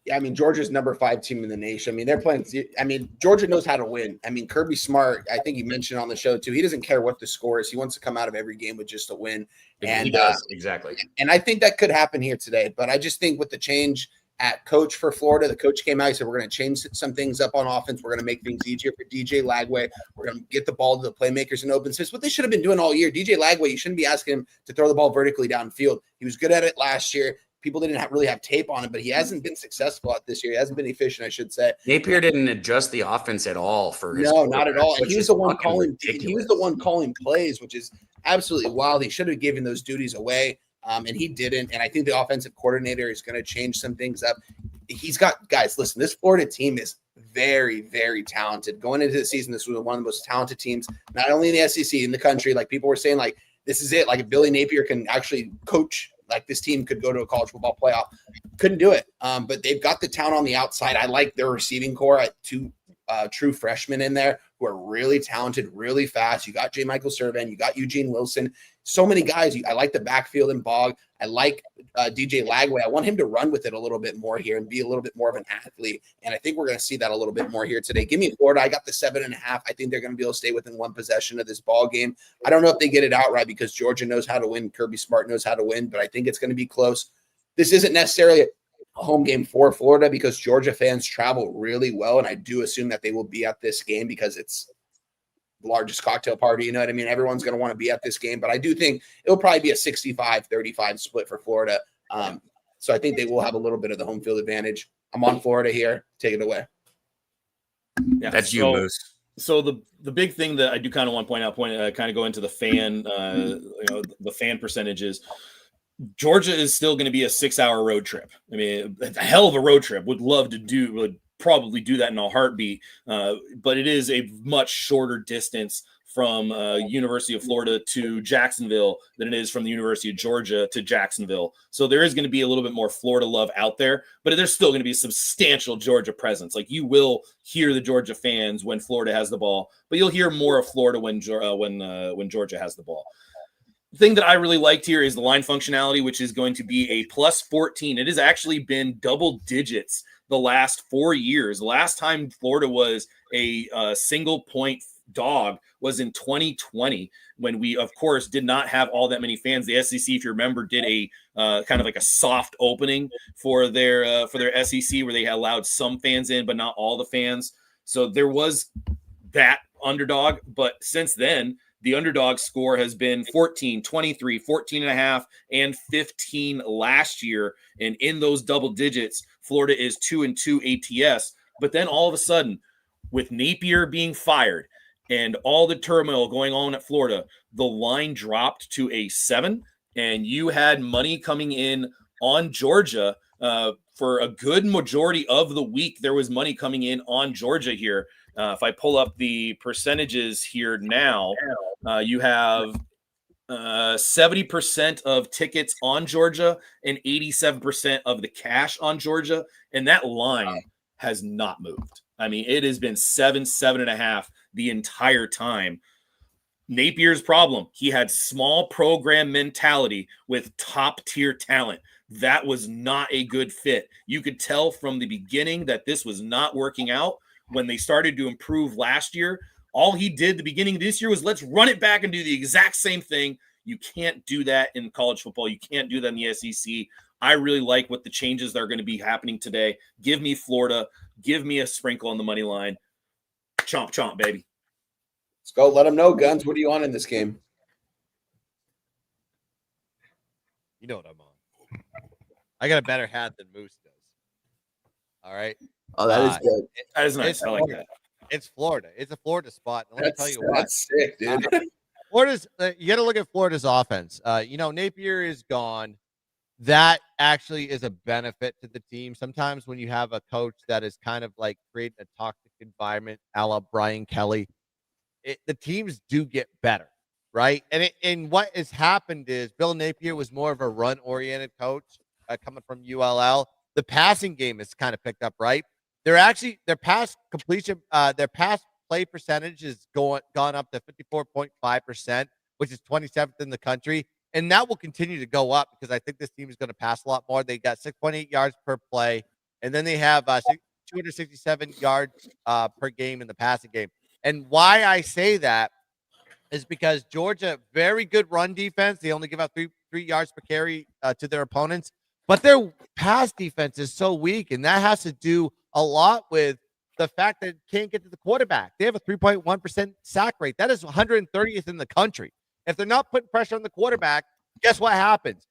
Speaker 3: Yeah, I mean, Georgia's number 5 team in the nation. I mean, they're playing – I mean, Georgia knows how to win. I mean, Kirby Smart, I think you mentioned on the show too, he doesn't care what the score is. He wants to come out of every game with just a win. And
Speaker 1: he does, exactly.
Speaker 3: And I think that could happen here today. But I just think with the change at coach for Florida, the coach came out, he said, we're going to change some things up on offense. We're going to make things easier for DJ Lagway. We're going to get the ball to the playmakers in open space. What they should have been doing all year. DJ Lagway, you shouldn't be asking him to throw the ball vertically downfield. He was good at it last year. People didn't really have tape on it, but he hasn't been successful at this year. He hasn't been efficient, I should say.
Speaker 1: Napier didn't adjust the offense at all for his.
Speaker 3: No, not at all. And he was the one calling. He was the one calling plays, which is absolutely wild. He should have given those duties away, and he didn't. And I think the offensive coordinator is going to change some things up. He's got guys. Listen, this Florida team is very, very talented. Going into the season, this was one of the most talented teams, not only in the SEC in the country. Like people were saying, like this is it. Like if Billy Napier can actually coach. Like this team could go to a college football playoff. Couldn't do it. But they've got the talent on the outside. I like their receiving core at 2 true freshmen in there who are really talented, really fast. You got J. Michael Servan. You got Eugene Wilson. So many guys. I like the backfield and Bog. I like DJ Lagway. I want him to run with it a little bit more here and be a little bit more of an athlete. And I think we're going to see that a little bit more here today. Give me Florida. I got the 7.5. I think they're going to be able to stay within one possession of this ball game. I don't know if they get it outright because Georgia knows how to win. Kirby Smart knows how to win, but I think it's going to be close. This isn't necessarily a home game for Florida because Georgia fans travel really well. And I do assume that they will be at this game because it's largest cocktail party, you know what I mean? Everyone's going to want to be at this game, but I do think it'll probably be a 65-35 split for Florida. So I think they will have a little bit of the home field advantage. I'm on Florida here. Take it away.
Speaker 4: Yeah,
Speaker 1: that's you, Moose.
Speaker 4: So the big thing that I do kind of want to point out, kind of go into the fan, the fan percentages. Georgia is still going to be a 6-hour road trip. I mean, a hell of a road trip. Would probably do that in a heartbeat, but it is a much shorter distance from University of Florida to Jacksonville than it is from the University of Georgia to Jacksonville. So there is going to be a little bit more Florida love out there, but there's still going to be a substantial Georgia presence. Like you will hear the Georgia fans when Florida has the ball, but you'll hear more of Florida when Georgia has the ball. The thing that I really liked here is the line functionality, which is going to be a plus 14. It has actually been double digits the last 4 years. The last time Florida was a single point dog was in 2020 when we, of course, did not have all that many fans. The SEC, if you remember, did a kind of like a soft opening for their SEC where they allowed some fans in, but not all the fans. So there was that underdog. But since then, the underdog score has been 14, 23, 14.5, and 15 last year. And in those double digits, Florida is 2-2 ATS. But then all of a sudden, with Napier being fired and all the turmoil going on at Florida, the line dropped to a 7, and you had money coming in on Georgia for a good majority of the week. There was money coming in on Georgia here. If I pull up the percentages here now, you have 70% of tickets on Georgia and 87% of the cash on Georgia. And that line has not moved. I mean, it has been 7.5 the entire time. Napier's problem, he had small program mentality with top tier talent. That was not a good fit. You could tell from the beginning that this was not working out. When they started to improve last year, all he did the beginning of this year was let's run it back and do the exact same thing. You can't do that in college football. You can't do that in the SEC. I really like what the changes that are going to be happening today. Give me Florida. Give me a sprinkle on the money line. Chomp, chomp, baby.
Speaker 3: Let's go. Let them know, Guns. What are you on in this game?
Speaker 2: You know what I'm on. I got a better hat than Moose does. All right.
Speaker 3: Oh, that is good.
Speaker 4: That is nice. I like that.
Speaker 2: It's Florida. It's a Florida spot. And let me tell you what.
Speaker 3: That's sick, dude.
Speaker 2: Florida's. You got to look at Florida's offense. Napier is gone. that actually is a benefit to the team. Sometimes when you have a coach that is kind of like creating a toxic environment, a la Brian Kelly, the teams do get better, right? And what has happened is Bill Napier was more of a run-oriented coach coming from ULL. The passing game has kind of picked up, right? Their pass completion, their pass play percentage is gone up to 54.5%, which is 27th in the country. And that will continue to go up because I think this team is going to pass a lot more. They got 6.8 yards per play, and then they have 267 yards per game in the passing game. And why I say that is because Georgia, very good run defense. They only give out three yards per carry to their opponents, but their pass defense is so weak, and that has to do a lot with the fact that it can't get to the quarterback. They have a 3.1% sack rate. That is 130th in the country. If they're not putting pressure on the quarterback, guess what happens?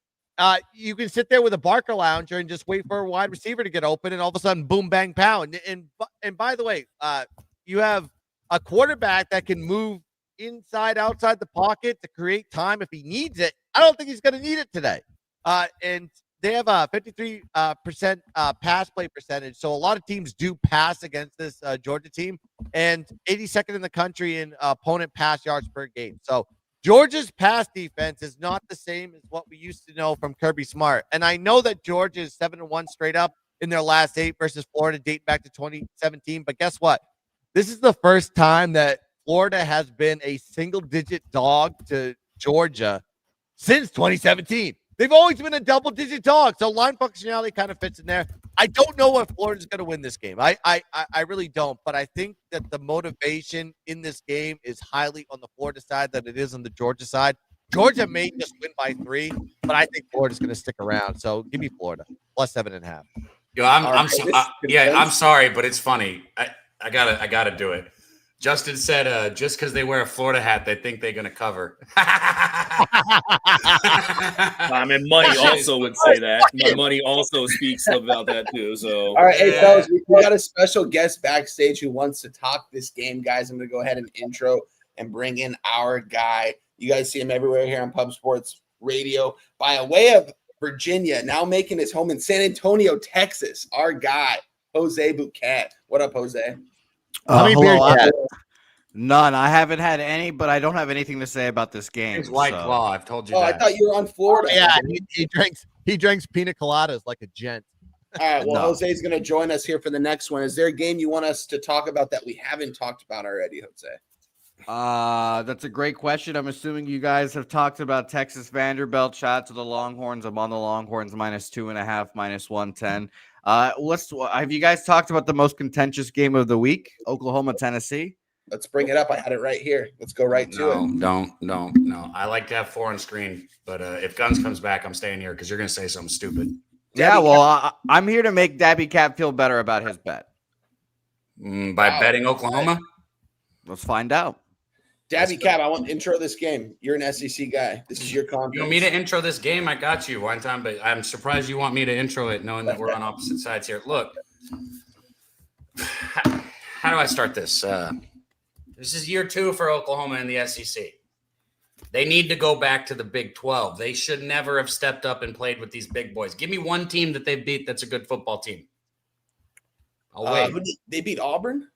Speaker 2: You can sit there with a Barker lounger and just wait for a wide receiver to get open, and all of a sudden, boom, bang, pow. And by the way, you have a quarterback that can move inside, outside the pocket to create time if he needs it. I don't think he's going to need it today. And they have a 53% pass play percentage. So a lot of teams do pass against this Georgia team, and 82nd in the country in opponent pass yards per game. So Georgia's pass defense is not the same as what we used to know from Kirby Smart. And I know that Georgia is 7-1 straight up in their last 8 versus Florida dating back to 2017. But guess what? This is the first time that Florida has been a single-digit dog to Georgia since 2017. They've always been a double-digit dog. So line functionality kind of fits in there. I don't know if Florida's going to win this game. I really don't. But I think that the motivation in this game is highly on the Florida side than it is on the Georgia side. Georgia may just win by 3, but I think Florida's going to stick around. So give me Florida plus 7.5.
Speaker 1: Yo, I'm sorry, but it's funny. I gotta do it. Justin said, just because they wear a Florida hat, they think they're going to cover.
Speaker 4: I mean, money also would say that. Money also speaks about that too. So,
Speaker 3: all right, hey fellas, we got a special guest backstage who wants to talk this game, guys. I'm going to go ahead and intro and bring in our guy. You guys see him everywhere here on Pub Sports Radio. By way of Virginia, now making his home in San Antonio, Texas. Our guy, Jose Bouquet. What up, Jose?
Speaker 2: How many beers you had?
Speaker 5: None. I haven't had any, but I don't have anything to say about this game.
Speaker 1: It's White Claw. I've told you that.
Speaker 3: I thought you were on Florida.
Speaker 2: Oh, yeah, he drinks pina coladas like a gent.
Speaker 3: All right, well, Jose's going to join us here for the next one. Is there a game you want us to talk about that we haven't talked about already, Jose?
Speaker 5: That's a great question. I'm assuming you guys have talked about Texas Vanderbilt. Shout out to the Longhorns. I'm on the Longhorns -2.5, -110. Have you guys talked about the most contentious game of the week, Oklahoma, Tennessee?
Speaker 3: Let's bring it up. I had it right here. Let's go right to it.
Speaker 1: No. I like to have 4 on screen, but if Guns comes back, I'm staying here because you're going to say something stupid.
Speaker 5: I'm here to make Daby Cab feel better about his bet.
Speaker 1: By betting Oklahoma?
Speaker 5: Let's find out.
Speaker 3: Daby Cab, I want to intro this game. You're an SEC guy. This is your conference.
Speaker 1: You want me to intro this game? I got you one time, but I'm surprised you want me to intro it knowing that we're on opposite sides here. Look, how do I start this? This is year 2 for Oklahoma in the SEC. They need to go back to the Big 12. They should never have stepped up and played with these big boys. Give me one team that they beat that's a good football team. I'll wait.
Speaker 3: They beat Auburn?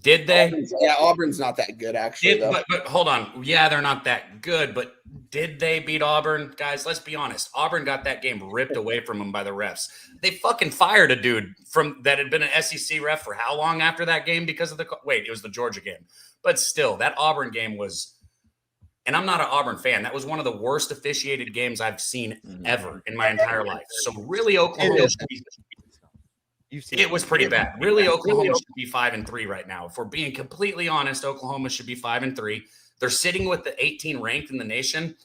Speaker 1: Did they?
Speaker 3: Auburn's not that good, actually.
Speaker 1: But hold on. Yeah, they're not that good, but did they beat Auburn? Guys, let's be honest. Auburn got that game ripped away from them by the refs. They fucking fired a dude that had been an SEC ref for how long after that game because of it was the Georgia game. But still, that Auburn game was, and I'm not an Auburn fan, that was one of the worst officiated games I've seen ever in my entire life. So really, Oklahoma should be. It was pretty bad. Really, Oklahoma should be 5-3 right now. If we're being completely honest, Oklahoma should be 5-3. They're sitting with the 18 ranked in the nation,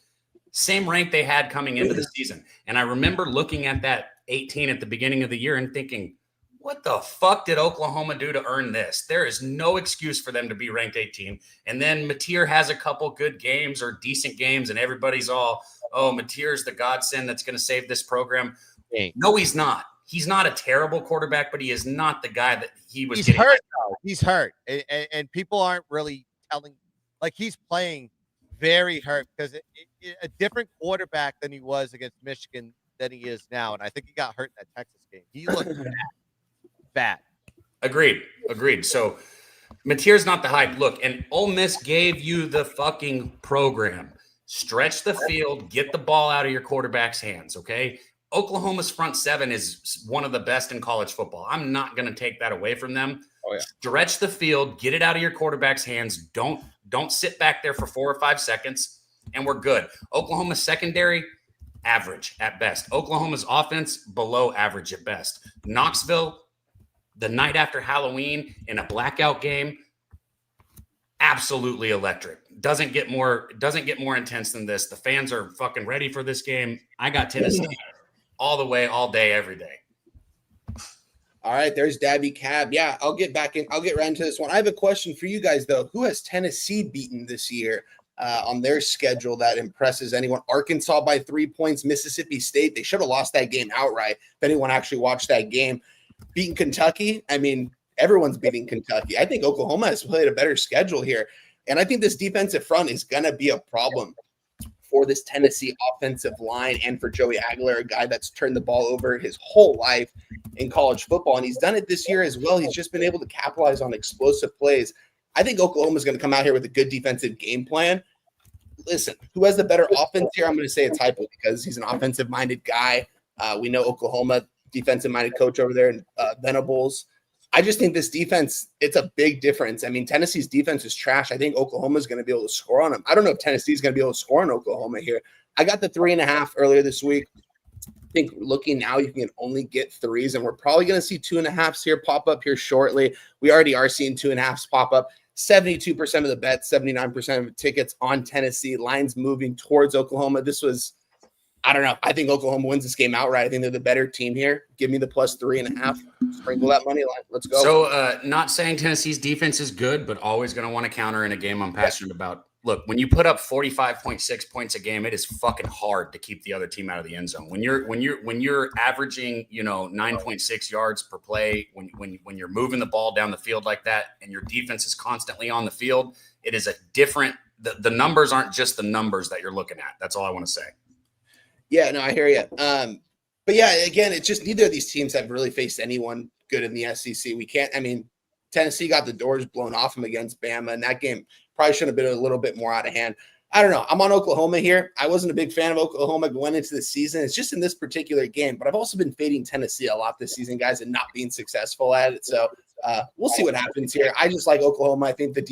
Speaker 1: same rank they had coming into the season. And I remember looking at that 18 at the beginning of the year and thinking, what the fuck did Oklahoma do to earn this? There is no excuse for them to be ranked 18. And then Mateer has a couple good games or decent games, and everybody's all, oh, Mateer's the godsend that's going to save this program. No, he's not. He's not a terrible quarterback, but he is not the guy that he was.
Speaker 2: He's hurt. He's hurt, and people aren't really telling. Like, he's playing very hurt because a different quarterback than he was against Michigan than he is now. And I think he got hurt in that Texas game. He looked bad.
Speaker 1: Agreed. So Mateer's not the hype. Look, and Ole Miss gave you the fucking program. Stretch the field, get the ball out of your quarterback's hands, okay? Oklahoma's front seven is one of the best in college football. I'm not going to take that away from them.
Speaker 3: Oh, yeah.
Speaker 1: Stretch the field, get it out of your quarterback's hands. Don't sit back there for 4 or 5 seconds, and we're good. Oklahoma's secondary, average at best. Oklahoma's offense, below average at best. Knoxville, the night after Halloween in a blackout game, absolutely electric. Doesn't get more intense than this. The fans are fucking ready for this game. I got Tennessee all the way, all day, every day.
Speaker 3: All right, there's Daby Cab. Yeah, I'll get right into this one. I have a question for you guys, though. Who has Tennessee beaten this year on their schedule that impresses anyone? Arkansas by 3 points, Mississippi State. They should have lost that game outright if anyone actually watched that game. Beating Kentucky. I mean, everyone's beating Kentucky. I think Oklahoma has played a better schedule here. And I think this defensive front is going to be a problem for this Tennessee offensive line and for Joey Aguilar, a guy that's turned the ball over his whole life in college football. And he's done it this year as well. He's just been able to capitalize on explosive plays. I think Oklahoma is going to come out here with a good defensive game plan. Listen, who has the better offense here? I'm going to say it's Heupel because he's an offensive-minded guy. We know Oklahoma defensive-minded coach over there, Venables. I just think this defense, it's a big difference. I mean, Tennessee's defense is trash. I think Oklahoma is going to be able to score on them. I don't know if Tennessee is going to be able to score on Oklahoma here. I got the 3.5 earlier this week. I think looking now, you can only get 3s, and we're probably going to see 2.5s here pop up here shortly. We already are seeing 2.5s pop up. 72% of the bets, 79% of the tickets on Tennessee. Lines moving towards Oklahoma. This was, I don't know. I think Oklahoma wins this game outright. I think they're the better team here. Give me the plus 3.5. Sprinkle that money line. Let's go.
Speaker 1: So not saying Tennessee's defense is good, but always going to want to counter in a game I'm passionate about. Look, when you put up 45.6 points a game, it is fucking hard to keep the other team out of the end zone. When you're averaging, 9.6 yards per play, when you're moving the ball down the field like that, and your defense is constantly on the field, it is a different. The numbers aren't just the numbers that you're looking at. That's all I want to say.
Speaker 3: Yeah, no, I hear you. But yeah, again, it's just neither of these teams have really faced anyone good in the SEC. Tennessee got the doors blown off them against Bama, and that game probably should have been a little bit more out of hand. I don't know. I'm on Oklahoma here. I wasn't a big fan of Oklahoma going into the season. It's just in this particular game, but I've also been fading Tennessee a lot this season, guys, and not being successful at it. So we'll see what happens here. I just like Oklahoma. I think the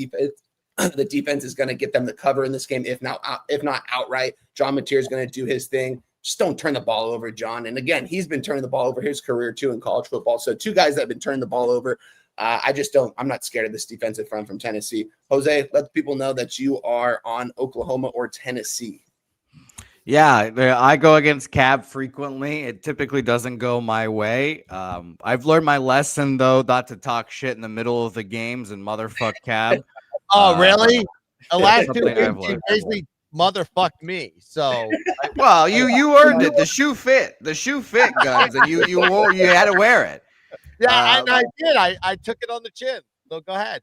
Speaker 3: defense is going to get them the cover in this game, if not outright. John Mateer is going to do his thing. Just don't turn the ball over, John. And again, he's been turning the ball over his career too in college football. So 2 guys that have been turning the ball over. I'm not scared of this defensive front from Tennessee. Jose, let the people know that you are on Oklahoma or Tennessee.
Speaker 5: Yeah, I go against Cab frequently. It typically doesn't go my way. I've learned my lesson, though, not to talk shit in the middle of the games and motherfuck Cab.
Speaker 2: Oh, really? The last 2
Speaker 5: something I've
Speaker 2: games, you
Speaker 5: learned.
Speaker 2: basically motherfucked me. So,
Speaker 5: Well, you earned it. The shoe fit, guns, and you had to wear it.
Speaker 2: yeah, and I did. I took it on the chin. So go ahead.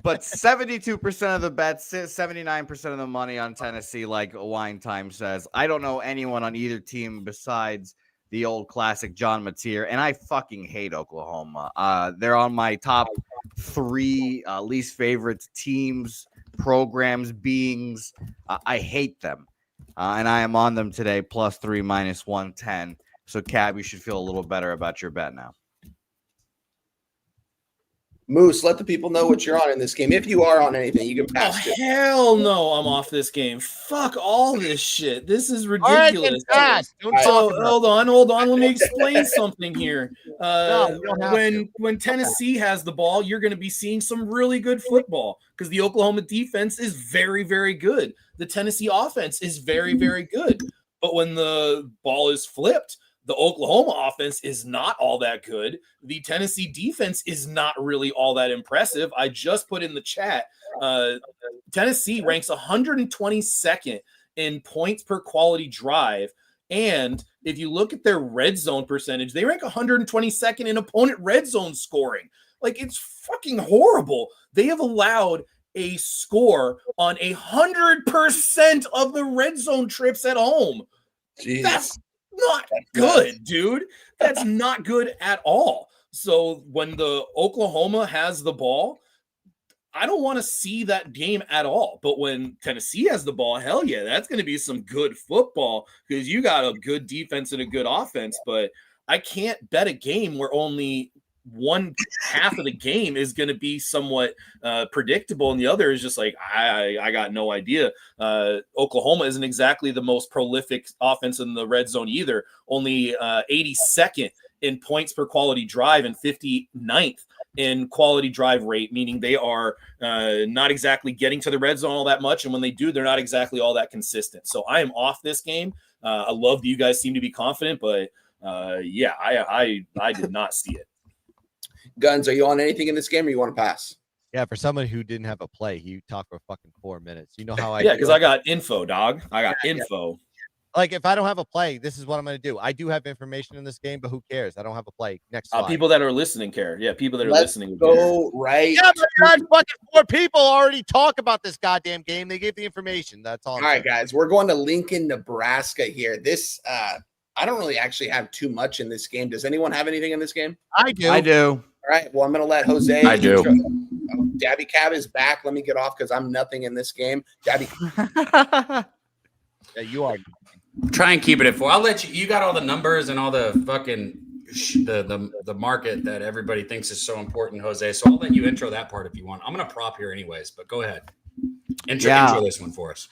Speaker 5: But 72% of the bets, 79% of the money on Tennessee, like Wine Time says. I don't know anyone on either team besides the old classic John Mateer, and I fucking hate Oklahoma. They're on my top 3 least favorite teams, programs, beings. I hate them, and I am on them today, +3, -110. So, Cab, you should feel a little better about your bet now.
Speaker 3: Moose, let the people know what you're on in this game. If you are on anything, you can pass it.
Speaker 4: Hell no, I'm off this game. Fuck all this shit. This is
Speaker 2: All right, then
Speaker 4: ridiculous.
Speaker 2: pass. Don't
Speaker 4: So
Speaker 2: talk about
Speaker 4: hold on. Let me explain something here.
Speaker 2: No, you don't have
Speaker 4: When Tennessee has the ball, you're going to be seeing some really good football because the Oklahoma defense is very, very good. The Tennessee offense is very, very good. But when the ball is flipped, the Oklahoma offense is not all that good. The Tennessee defense is not really all that impressive. I just put in the chat. Tennessee ranks 122nd in points per quality drive. And if you look at their red zone percentage, they rank 122nd in opponent red zone scoring. Like, it's fucking horrible. They have allowed a score on 100% of the red zone trips at home.
Speaker 3: Jeez.
Speaker 4: That's not good, dude. That's not good at all. So when the Oklahoma has the ball, I don't want to see that game at all. But when Tennessee has the ball, hell yeah, that's going to be some good football because you got a good defense and a good offense. But I can't bet a game where only one half of the game is going to be somewhat predictable and the other is just like I got no idea. Oklahoma isn't exactly the most prolific offense in the red zone either, only 82nd in points per quality drive and 59th in quality drive rate, meaning they are not exactly getting to the red zone all that much, and when they do, they're not exactly all that consistent. So I am off this game. I love that you guys seem to be confident, but yeah, I did not see it.
Speaker 3: Guns, are you on anything in this game or you want to pass?
Speaker 2: Yeah, for someone who didn't have a play, he talked for fucking 4 minutes. You know how I
Speaker 4: Yeah, because I got info, dog. I got info.
Speaker 2: Like, if I don't have a play, this is what I'm going to do. I do have information in this game, but who cares? I don't have a play. Next slide.
Speaker 4: People that are listening care. Yeah, people that are
Speaker 3: Let's
Speaker 4: listening.
Speaker 3: go right.
Speaker 2: Yeah, but you had fucking 4 people already talk about this goddamn game. They gave the information. That's all.
Speaker 3: All right, guys, we're going to Lincoln, Nebraska here. This, I don't really actually have too much in this game. Does anyone have anything in this game?
Speaker 2: I do.
Speaker 5: I do.
Speaker 3: All right. Well, I'm going to let Jose.
Speaker 1: I do.
Speaker 3: Daby Cab is back. Let me get off because I'm nothing in this game. Daby.
Speaker 2: Yeah, you are.
Speaker 1: Try and keep it at 4. I'll let you. You got all the numbers and all the fucking the market that everybody thinks is so important, Jose. So I'll let you intro that part if you want. I'm gonna prop here anyways, but go ahead. Intro this one for us.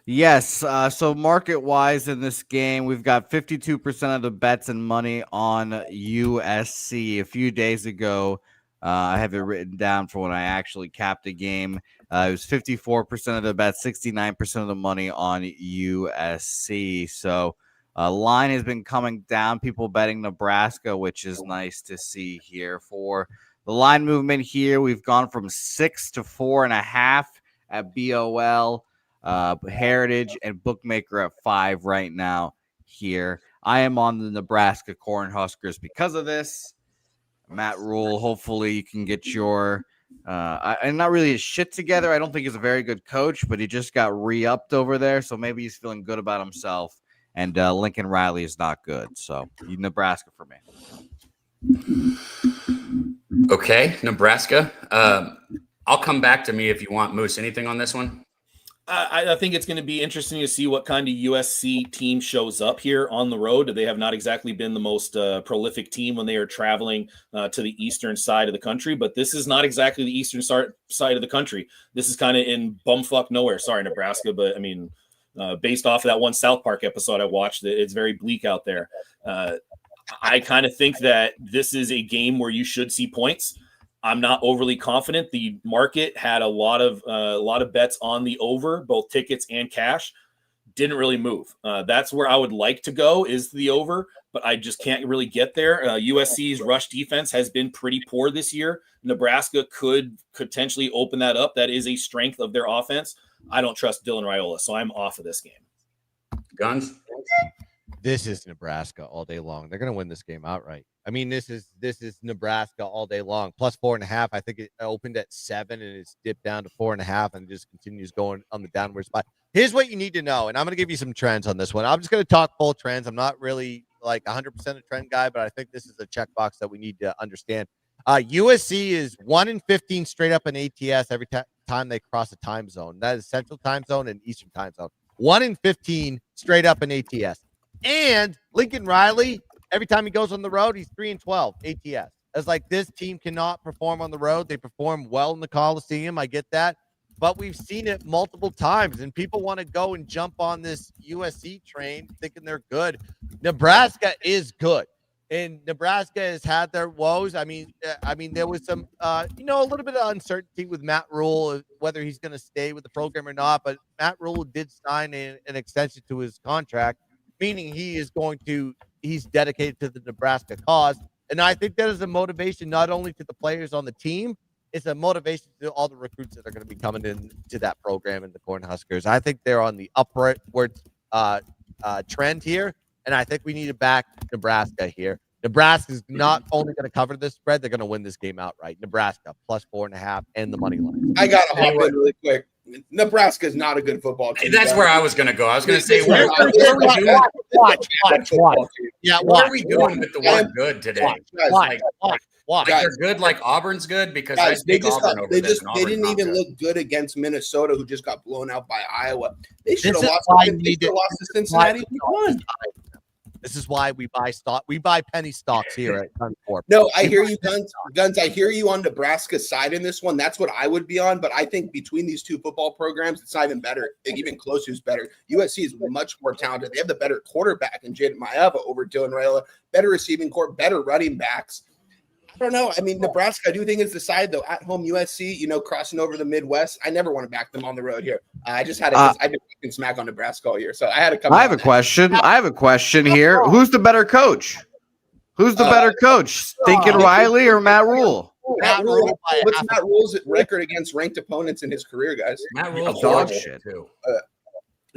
Speaker 5: Yes. So market wise in this game, we've got 52% of the bets and money on USC. A few days ago, I have it written down for when I actually capped a game. It was 54% of the bets, 69% of the money on USC. So line has been coming down. People betting Nebraska, which is nice to see here. For the line movement here, we've gone from 6 to 4.5 at BOL. Heritage and Bookmaker at 5 right now here. I am on the Nebraska Cornhuskers because of this. Matt Rule, hopefully you can get your I'm not really his shit together. I don't think he's a very good coach, but he just got re-upped over there, so maybe he's feeling good about himself. And Lincoln Riley is not good, so Nebraska for me.
Speaker 1: Okay, Nebraska. I'll come back to me if you want, Moose. Anything on this one?
Speaker 4: I think it's going to be interesting to see what kind of USC team shows up here on the road. They have not exactly been the most prolific team when they are traveling to the eastern side of the country, but this is not exactly the eastern side of the country. This is kind of in bumfuck nowhere. Sorry, Nebraska, but I mean, based off of that one South Park episode I watched, it's very bleak out there. I kind of think that this is a game where you should see points. I'm not overly confident. The market had a lot of bets on the over, both tickets and cash. Didn't really move. That's where I would like to go, is the over, but I just can't really get there. USC's rush defense has been pretty poor this year. Nebraska could potentially open that up. That is a strength of their offense. I don't trust Dylan Raiola, so I'm off of this game.
Speaker 1: Guns?
Speaker 2: This is Nebraska all day long. They're going to win this game outright. I mean, this is Nebraska all day long. Plus 4.5. I think it opened at 7 and it's dipped down to 4.5 and just continues going on the downward spot. Here's what you need to know, and I'm going to give you some trends on this one. I'm just going to talk full trends. I'm not really like 100% a trend guy, but I think this is a checkbox that we need to understand. USC is 1-15 straight up in ATS every time they cross a time zone. That is Central Time Zone and Eastern Time Zone. 1-15 straight up in ATS. And Lincoln Riley, every time he goes on the road, he's 3-12 ATS. It's like this team cannot perform on the road. They perform well in the Coliseum. I get that. But we've seen it multiple times, and people want to go and jump on this USC train thinking they're good. Nebraska is good, and Nebraska has had their woes. I mean, there was some, a little bit of uncertainty with Matt Rule, whether he's going to stay with the program or not. But Matt Rule did sign an extension to his contract, meaning he's dedicated to the Nebraska cause. And I think that is a motivation not only to the players on the team, it's a motivation to all the recruits that are going to be coming into that program in the Cornhuskers. I think they're on the upward trend here, and I think we need to back Nebraska here. Nebraska's not only going to cover this spread, they're going to win this game outright. Nebraska +4.5 and the money line.
Speaker 3: I got to hop in really quick. Nebraska is not a good football team.
Speaker 1: That's where I was going to go. I was going to say,
Speaker 3: Where
Speaker 1: what are we doing?
Speaker 2: Watch.
Speaker 3: Yeah,
Speaker 1: What are we doing with the word good today?
Speaker 2: Watch.
Speaker 1: Like they're good, like Auburn's good, because
Speaker 3: guys,
Speaker 1: I take Auburn over this.
Speaker 3: They didn't even look good against Minnesota, who just got blown out by Iowa. They should have
Speaker 2: This is
Speaker 3: lost.
Speaker 2: why
Speaker 3: They
Speaker 2: we
Speaker 3: should
Speaker 2: did-
Speaker 3: have lost to Cincinnati. Week one.
Speaker 2: This is why we buy stock. We buy penny stocks here at Gun Corp.
Speaker 3: No, I hear you, Guns. I hear you on Nebraska's side in this one. That's what I would be on. But I think between these two football programs, it's not even better. Even close, who's better? USC is much more talented. They have the better quarterback in Jaden Maeva over Dylan Raiola. Better receiving corps, better running backs. I don't know. I mean, Nebraska, I do think is the side though. At home, USC, crossing over the Midwest. I never want to back them on the road here. I just had I've been fucking smack on Nebraska all year, so I had to come.
Speaker 5: I have a question here. Who's the better coach? Who's the better coach? Stinking Riley or Matt Rule?
Speaker 3: Matt Rule. What's Matt Rule's record against ranked opponents in his career, guys?
Speaker 1: Matt Rule's
Speaker 5: dog
Speaker 1: shit too.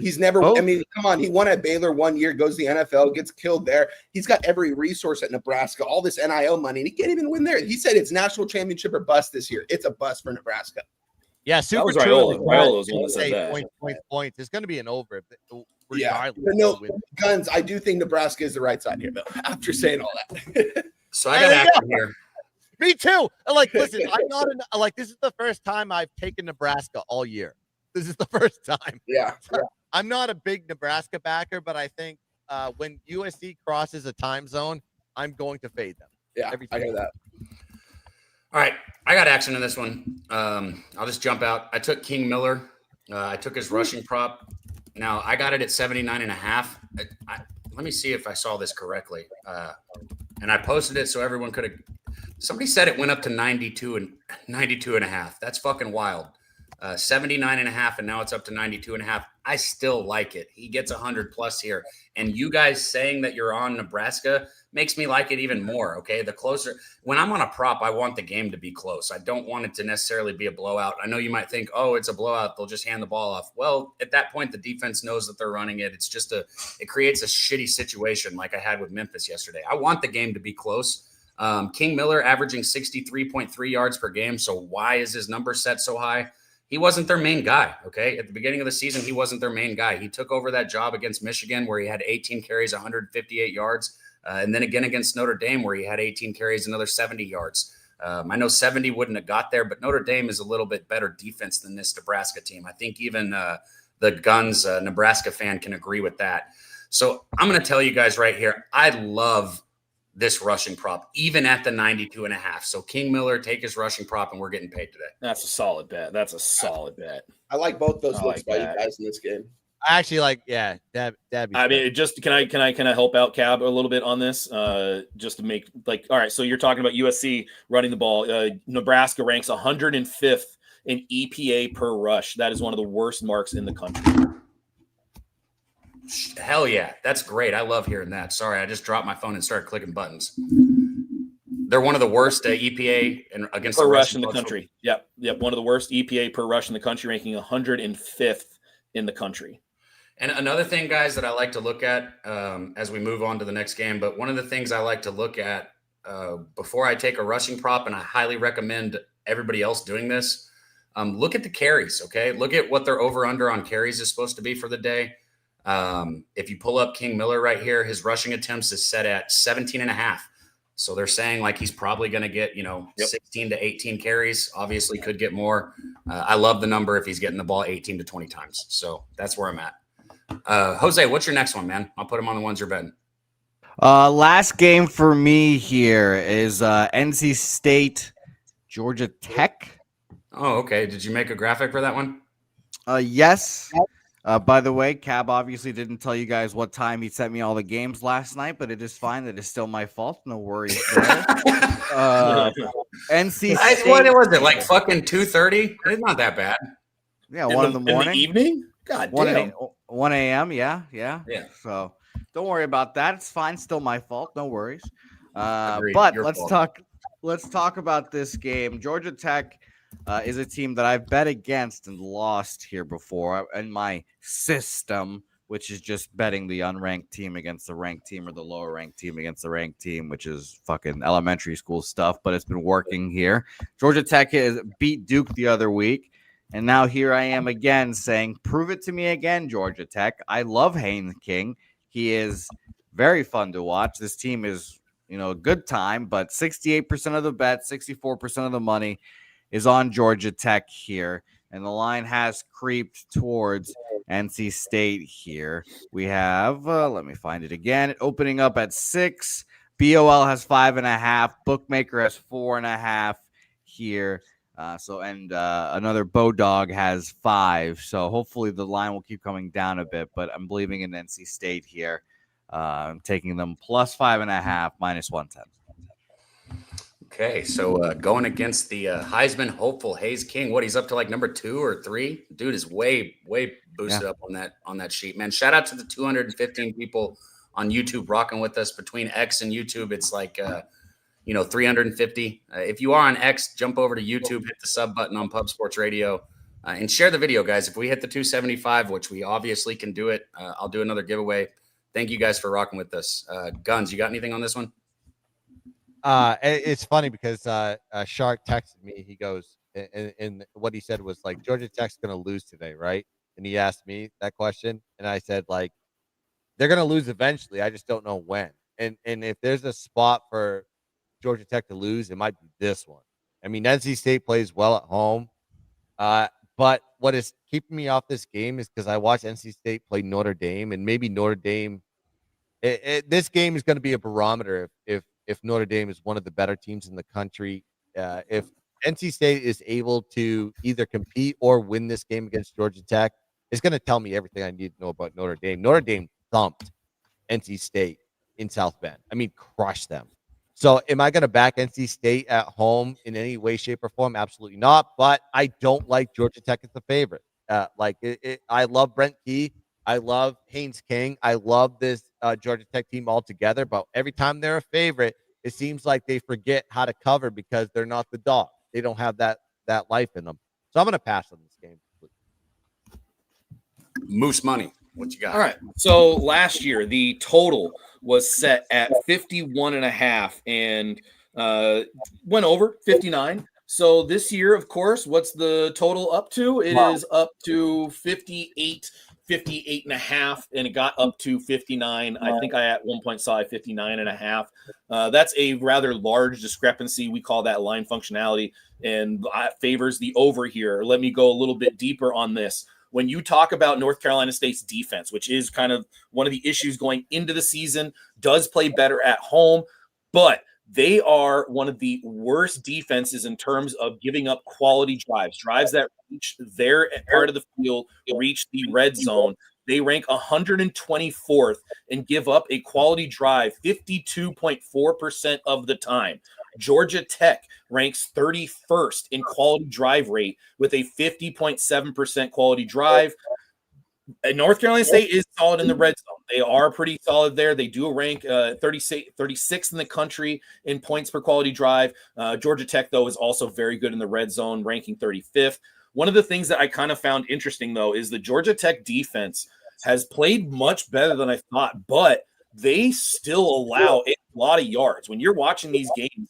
Speaker 3: He's never.
Speaker 5: Oh.
Speaker 3: I mean, come on. He won at Baylor 1 year, goes to the NFL, gets killed there. He's got every resource at Nebraska, all this NIL money, and he can't even win there. He said it's national championship or bust this year. It's a bust for Nebraska.
Speaker 2: Yeah, super
Speaker 4: was
Speaker 2: true.
Speaker 4: Raiola. Raiola was the one that said that.
Speaker 2: Points. It's going to be an over.
Speaker 3: Yeah, but no, Guns. I do think Nebraska is the right side here, though. After saying all that,
Speaker 1: So I got action here.
Speaker 2: Me too. Listen, I'm not this is the first time I've taken Nebraska all year. This is the first time.
Speaker 3: yeah.
Speaker 2: I'm not a big Nebraska backer, but I think when USC crosses a time zone, I'm going to fade them.
Speaker 3: Yeah,
Speaker 2: Every
Speaker 3: I
Speaker 2: time.
Speaker 3: hear that.
Speaker 1: All right, I got action in this one. I'll just jump out. I took King Miller. I took his rushing prop. Now I got it at 79.5. Let me see if I saw this correctly. And I posted it so everyone could have. Somebody said it went up to 92 and a half. That's fucking wild. 79.5, and now it's up to 92.5. I still like it. He gets 100 plus here. And you guys saying that you're on Nebraska makes me like it even more. Okay. The closer, when I'm on a prop, I want the game to be close. I don't want it to necessarily be a blowout. I know you might think, oh, it's a blowout, they'll just hand the ball off. Well, at that point, the defense knows that they're running it. It's just it creates a shitty situation like I had with Memphis yesterday. I want the game to be close. King Miller averaging 63.3 yards per game. So why is his number set so high? He wasn't their main guy, okay? At the beginning of the season, he wasn't their main guy. He took over that job against Michigan where he had 18 carries, 158 yards, and then again against Notre Dame where he had 18 carries, another 70 yards. I know 70 wouldn't have got there, but Notre Dame is a little bit better defense than this Nebraska team. I think even the Guns Nebraska fan can agree with that. So I'm going to tell you guys right here, I love this rushing prop, even at the 92.5. So King Miller, take his rushing prop, and we're getting paid today.
Speaker 4: That's a solid bet. That's a solid bet.
Speaker 3: I like both those
Speaker 4: I
Speaker 3: looks
Speaker 4: like
Speaker 3: by
Speaker 4: that.
Speaker 3: you guys in this game.
Speaker 2: I actually like, Dabby.
Speaker 4: I mean, just can I help out Cab a little bit on this? Just to make all right. So you're talking about USC running the ball. Nebraska ranks 105th in EPA per rush. That is one of the worst marks in the country.
Speaker 1: Hell yeah. That's great. I love hearing that. Sorry, I just dropped my phone and started clicking buttons. They're one of the worst EPA against
Speaker 4: per
Speaker 1: the
Speaker 4: rush in the country. Yep. One of the worst EPA per rush in the country, ranking 105th in the country.
Speaker 1: And another thing, guys, that I like to look at as we move on to the next game, but one of the things I like to look at before I take a rushing prop, and I highly recommend everybody else doing this, look at the carries, okay? Look at what their over-under on carries is supposed to be for the day. If you pull up King Miller right here, his rushing attempts is set at 17.5. So they're saying like he's probably going to get, 16 to 18 carries. Obviously could get more. I love the number if he's getting the ball 18 to 20 times. So that's where I'm at. Jose, what's your next one, man? I'll put him on the ones you're betting.
Speaker 5: Last game for me here is NC State, Georgia Tech.
Speaker 1: Oh, okay. Did you make a graphic for that one?
Speaker 5: Yes. By the way, Cab obviously didn't tell you guys what time he sent me all the games last night, but it is fine. That is still my fault. No worries there. NC State.
Speaker 1: What was it? Like fucking 2:30? It's not that bad.
Speaker 5: Yeah, 1 in the morning.
Speaker 4: In the evening? God damn.
Speaker 5: 1 a.m. Yeah. So don't worry about that. It's fine. Still my fault. No worries.
Speaker 1: Agreed.
Speaker 5: But
Speaker 1: Your
Speaker 5: let's
Speaker 1: fault.
Speaker 5: talk about this game. Georgia Tech is a team that I've bet against and lost here before in my system which is just betting the unranked team against the ranked team or the lower ranked team against the ranked team, which is fucking elementary school stuff, but it's been working here. Georgia Tech has beat Duke the other week, and now here I am again saying, prove it to me again, Georgia Tech. I love Haynes King. He is very fun to watch. This team is, a good time, but 68% of the bet, 64% of the money is on Georgia Tech here, and the line has creeped towards NC State here. We have, let me find it again, opening up at 6. BOL has 5.5. Bookmaker has 4.5 here. Another Bodog has 5. So hopefully the line will keep coming down a bit, but I'm believing in NC State here. I'm taking them plus 5.5, minus 110.
Speaker 1: Okay, so going against the Heisman hopeful Hayes King, what he's up to like number 2 or 3. Dude is way boosted up on that sheet, man. Shout out to the 215 people on YouTube rocking with us. Between X and YouTube, it's like 350. If you are on X, jump over to YouTube, hit the sub button on Pub Sports Radio, and share the video, guys. If we hit the 275, which we obviously can do it, I'll do another giveaway. Thank you guys for rocking with us. Guns, you got anything on this one?
Speaker 2: It's funny because Shark texted me. He goes, and what he said was like, Georgia Tech's going to lose today, right? And he asked me that question, and I said, like, they're going to lose eventually. I just don't know when. And if there's a spot for Georgia Tech to lose, it might be this one. I mean, NC State plays well at home, but what is keeping me off this game is because I watched NC State play Notre Dame, and maybe Notre Dame. This game is going to be a barometer if Notre Dame is one of the better teams in the country. If NC State is able to either compete or win this game against Georgia Tech, it's going to tell me everything I need to know about Notre Dame. Notre Dame thumped NC State in South Bend. I mean, crushed them. So am I going to back NC State at home in any way, shape, or form? Absolutely not. But I don't like Georgia Tech as the favorite. I love Brent Key. I love Haynes King. I love this Georgia Tech team altogether. But every time they're a favorite, it seems like they forget how to cover because they're not the dog. They don't have that life in them. So I'm going to pass on this game.
Speaker 1: Moose money. What you got?
Speaker 4: All right. So last year, the total was set at 51.5 and went over 59. So this year, of course, what's the total up to? It is up to 58.5, and it got up to 59. I think I at one point saw 59.5. That's a rather large discrepancy. We call that line functionality, and favors the over here. Let me go a little bit deeper on this. When you talk about North Carolina State's defense, which is kind of one of the issues going into the season, does play better at home, but they are one of the worst defenses in terms of giving up quality drives that reach their part of the field, reach the red zone. They rank 124th and give up a quality drive 52.4% of the time. Georgia Tech ranks 31st in quality drive rate with a 50.7% quality drive. And North Carolina State is solid in the red zone. They are pretty solid there. They do rank 36th in the country in points per quality drive. Georgia Tech, though, is also very good in the red zone, ranking 35th. One of the things that I kind of found interesting, though, is the Georgia Tech defense has played much better than I thought, but they still allow a lot of yards. When you're watching these games,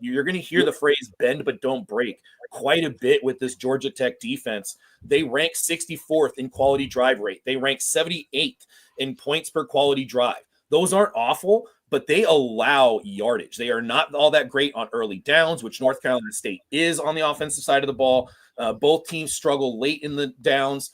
Speaker 4: you're going to hear the phrase bend but don't break quite a bit with this Georgia Tech defense. They rank 64th in quality drive rate. They rank 78th in points per quality drive. Those aren't awful, but they allow yardage. They are not all that great on early downs, which North Carolina State is on the offensive side of the ball. Both teams struggle late in the downs.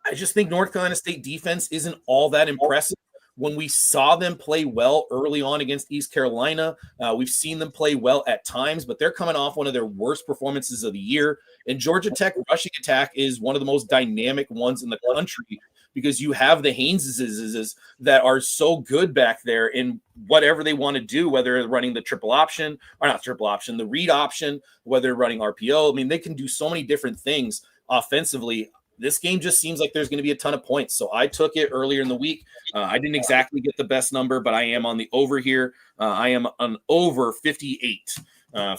Speaker 4: I just think North Carolina State defense isn't all that impressive. When we saw them play well early on against East Carolina, we've seen them play well at times, but they're coming off one of their worst performances of the year. And Georgia Tech rushing attack is one of the most dynamic ones in the country because you have the Hayneses that are so good back there in whatever they want to do, whether they're running the the read option, whether they're running RPO. I mean, they can do so many different things offensively. This game just seems like there's going to be a ton of points. So I took it earlier in the week. I didn't exactly get the best number, but I am on the over here. I am on over 58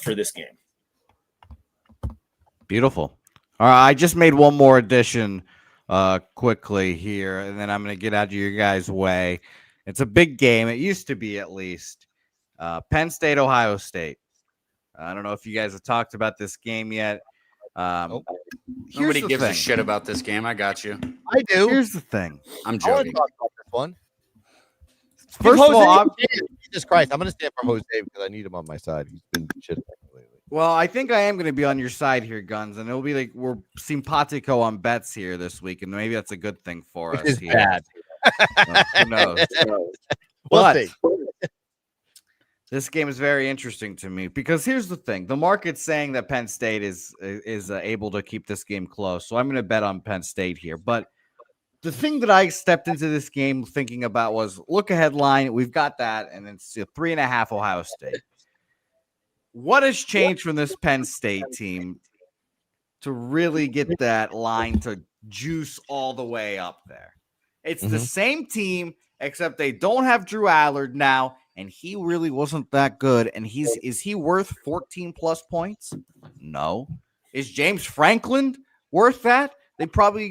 Speaker 4: for this game.
Speaker 5: Beautiful. All right, I just made one more addition quickly here, and then I'm going to get out of your guys' way. It's a big game. It used to be, at least. Penn State, Ohio State. I don't know if you guys have talked about this game yet.
Speaker 1: Nobody gives a shit about this game. I got you.
Speaker 2: I do.
Speaker 5: Here's the thing.
Speaker 1: I'm
Speaker 2: I want to
Speaker 1: joking.
Speaker 2: talk about this one.
Speaker 5: First of all,
Speaker 2: Jesus Christ, I'm going to stand for Jose because I need him on my side. He's been shit lately.
Speaker 5: well, I think I am going to be on your side here, Guns, and it'll be like we're simpatico on bets here this week, and maybe that's a good thing for us.
Speaker 2: Which is
Speaker 5: here.
Speaker 2: bad.
Speaker 5: Who knows?
Speaker 2: We'll
Speaker 5: But
Speaker 2: see.
Speaker 5: this game is very interesting to me because here's the thing: the market's saying that Penn State is able to keep this game close, so I'm going to bet on Penn State here. But the thing that I stepped into this game thinking about was look ahead line. We've got that, and it's 3.5 Ohio State. What has changed from this Penn State team to really get that line to juice all the way up there? It's the same team, except they don't have Drew Allard now, and he really wasn't that good. And is he worth 14 plus points? No. Is James Franklin worth that?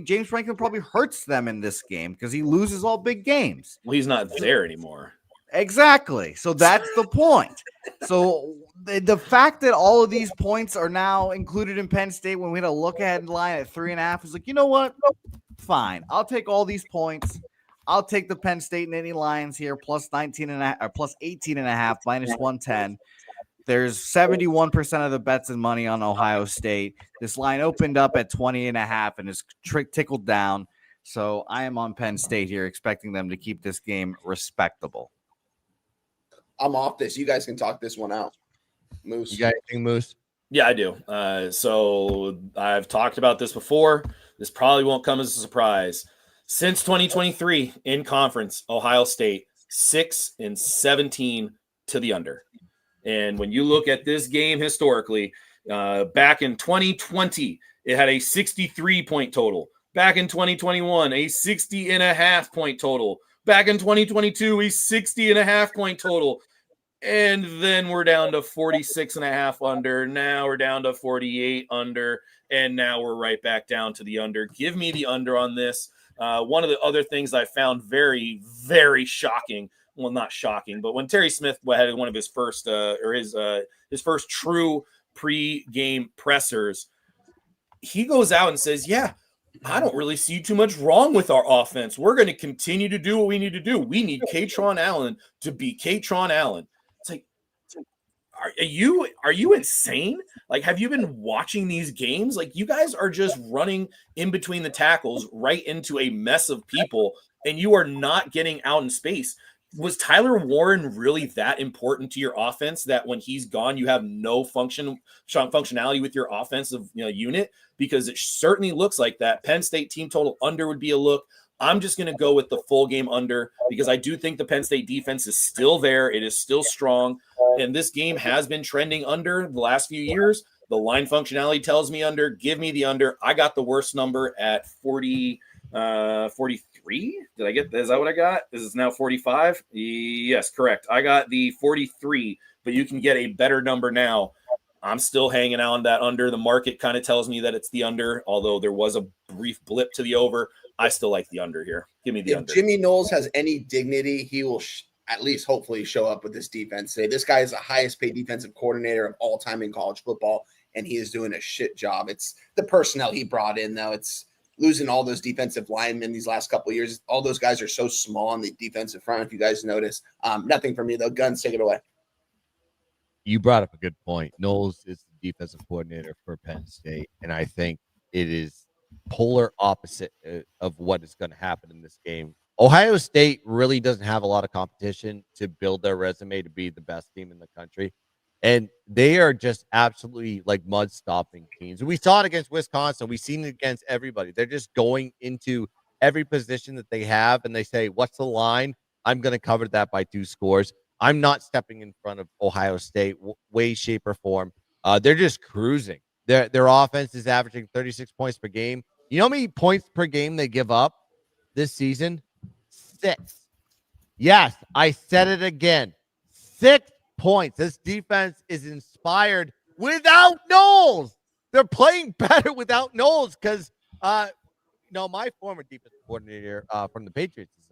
Speaker 5: James Franklin probably hurts them in this game because he loses all big games.
Speaker 4: Well, he's not there anymore.
Speaker 5: Exactly. So that's the point. So the fact that all of these points are now included in Penn State when we had a look ahead line at 3.5 is like, you know what? Fine. I'll take all these points. I'll take the Penn State and any Lions here plus 19.5 or plus 18.5 minus 110. There's 71% of the bets and money on Ohio State. This line opened up at 20.5 and is tickled down. So I am on Penn State here, expecting them to keep this game respectable.
Speaker 3: I'm off this. You guys can talk this one out. Moose.
Speaker 2: You got anything, Moose?
Speaker 4: Yeah, I do. So I've talked about this before. This probably won't come as a surprise. Since 2023 in conference, Ohio State 6-17 to the under. And when you look at this game historically, back in 2020, it had a 63-point total. Back in 2021, a 60.5 point total. Back in 2022, a 60.5 point total. And then we're down to 46.5 under. Now we're down to 48 under. And now we're right back down to the under. Give me the under on this. One of the other things I found very, very shocking. Well, not shocking, but when Terry Smith had one of his first his first true pre-game pressers, he goes out and says, yeah, I don't really see too much wrong with our offense. We're going to continue to do what we need to do. We need Katron Allen to be Katron Allen. It's like, are you insane? Like, have you been watching these games? Like, you guys are just running in between the tackles right into a mess of people, and you are not getting out in space. Was Tyler Warren really that important to your offense that when he's gone, you have no functionality with your offensive unit? Because it certainly looks like that. Penn State team total under would be a look. I'm just going to go with the full game under because I do think the Penn State defense is still there. It is still strong. And this game has been trending under the last few years. The line functionality tells me under. Give me the under. I got the worst number at 43. Did I get? Is that what I got? Is it now 45? Yes, correct. I got the 43, but you can get a better number now. I'm still hanging out on that under. The market kind of tells me that it's the under, although there was a brief blip to the over. I still like the under here. Give me the under.
Speaker 3: If Jimmy Knowles has any dignity, he will at least hopefully show up with this defense today. This guy is the highest paid defensive coordinator of all time in college football, and he is doing a shit job. It's the personnel he brought in, though. It's losing all those defensive linemen these last couple of years. All those guys are so small on the defensive front, if you guys notice. Nothing for me, though. Guns, take it away.
Speaker 2: You brought up a good point. Knowles is the defensive coordinator for Penn State, and I think it is polar opposite of what is going to happen in this game. Ohio State really doesn't have a lot of competition to build their resume to be the best team in the country. And they are just absolutely like mud stopping teams. We saw it against Wisconsin. We've seen it against everybody. They're just going into every position that they have, and they say, what's the line? I'm going to cover that by 2 scores. I'm not stepping in front of Ohio State way, shape, or form. They're just cruising. Their offense is averaging 36 points per game. You know how many points per game they give up this season? 6. Yes, I said it again. 6 points. This defense is inspired without Knowles. They're playing better without Knowles because my former defense coordinator from the Patriots is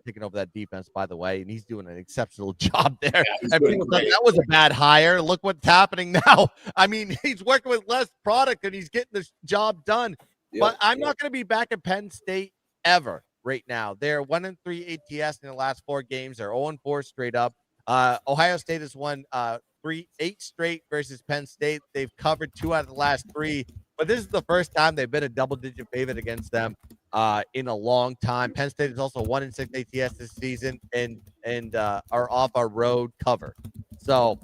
Speaker 2: taking over that defense, by the way, and he's doing an exceptional job there. And people thought that was a bad hire. Look what's happening now. I mean, he's working with less product and he's getting this job done. But I'm not going to be back at Penn State ever right now. They're 1-3 ATS in the last 4 games. They're 0-4 straight up. Ohio State has won 8 straight versus Penn State. They've covered 2 out of the last 3. But this is the first time they've been a double-digit favorite against them in a long time. Penn State is also 1-6 ATS this season and are off our road cover. So,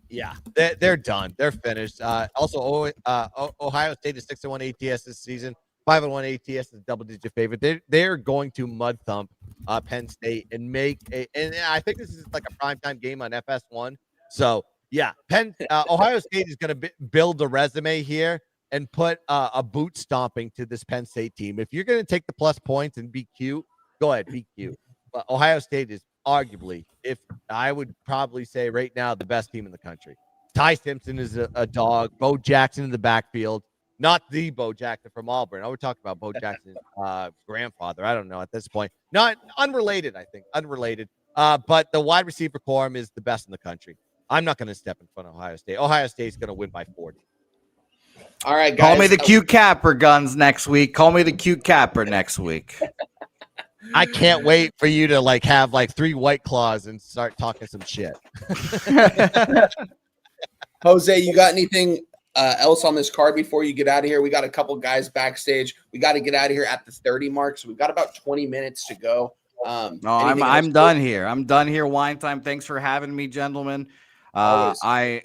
Speaker 2: yeah, they're done. They're finished. Also, Ohio State is 6-1 ATS this season. 5-1 ATS is a double-digit favorite. They're going to mud thump Penn State and make and I think this is like a primetime game on FS1. So, yeah, Ohio State is going to build a resume here and put a boot stomping to this Penn State team. If you're going to take the plus points and be cute, go ahead, be cute. But Ohio State is arguably, if I would probably say right now, the best team in the country. Ty Simpson is a dog. Bo Jackson in the backfield. Not the Bo Jackson from Auburn. I would talk about Bo Jackson's grandfather. I don't know at this point. Not unrelated, I think. Unrelated. But the wide receiver quorum is the best in the country. I'm not going to step in front of Ohio State. Ohio State's going to win by 40.
Speaker 3: All right, guys.
Speaker 5: Call me the cute capper, Guns, next week. Call me the cute capper next week.
Speaker 2: I can't wait for you to have 3 White Claws and start talking some shit.
Speaker 3: Jose, you got anything else on this card before you get out of here? We got a couple guys backstage. We got to get out of here at the 30 mark, so we've got about 20 minutes to go.
Speaker 5: No, I'm done here. I'm done here. Wine time. Thanks for having me, gentlemen. I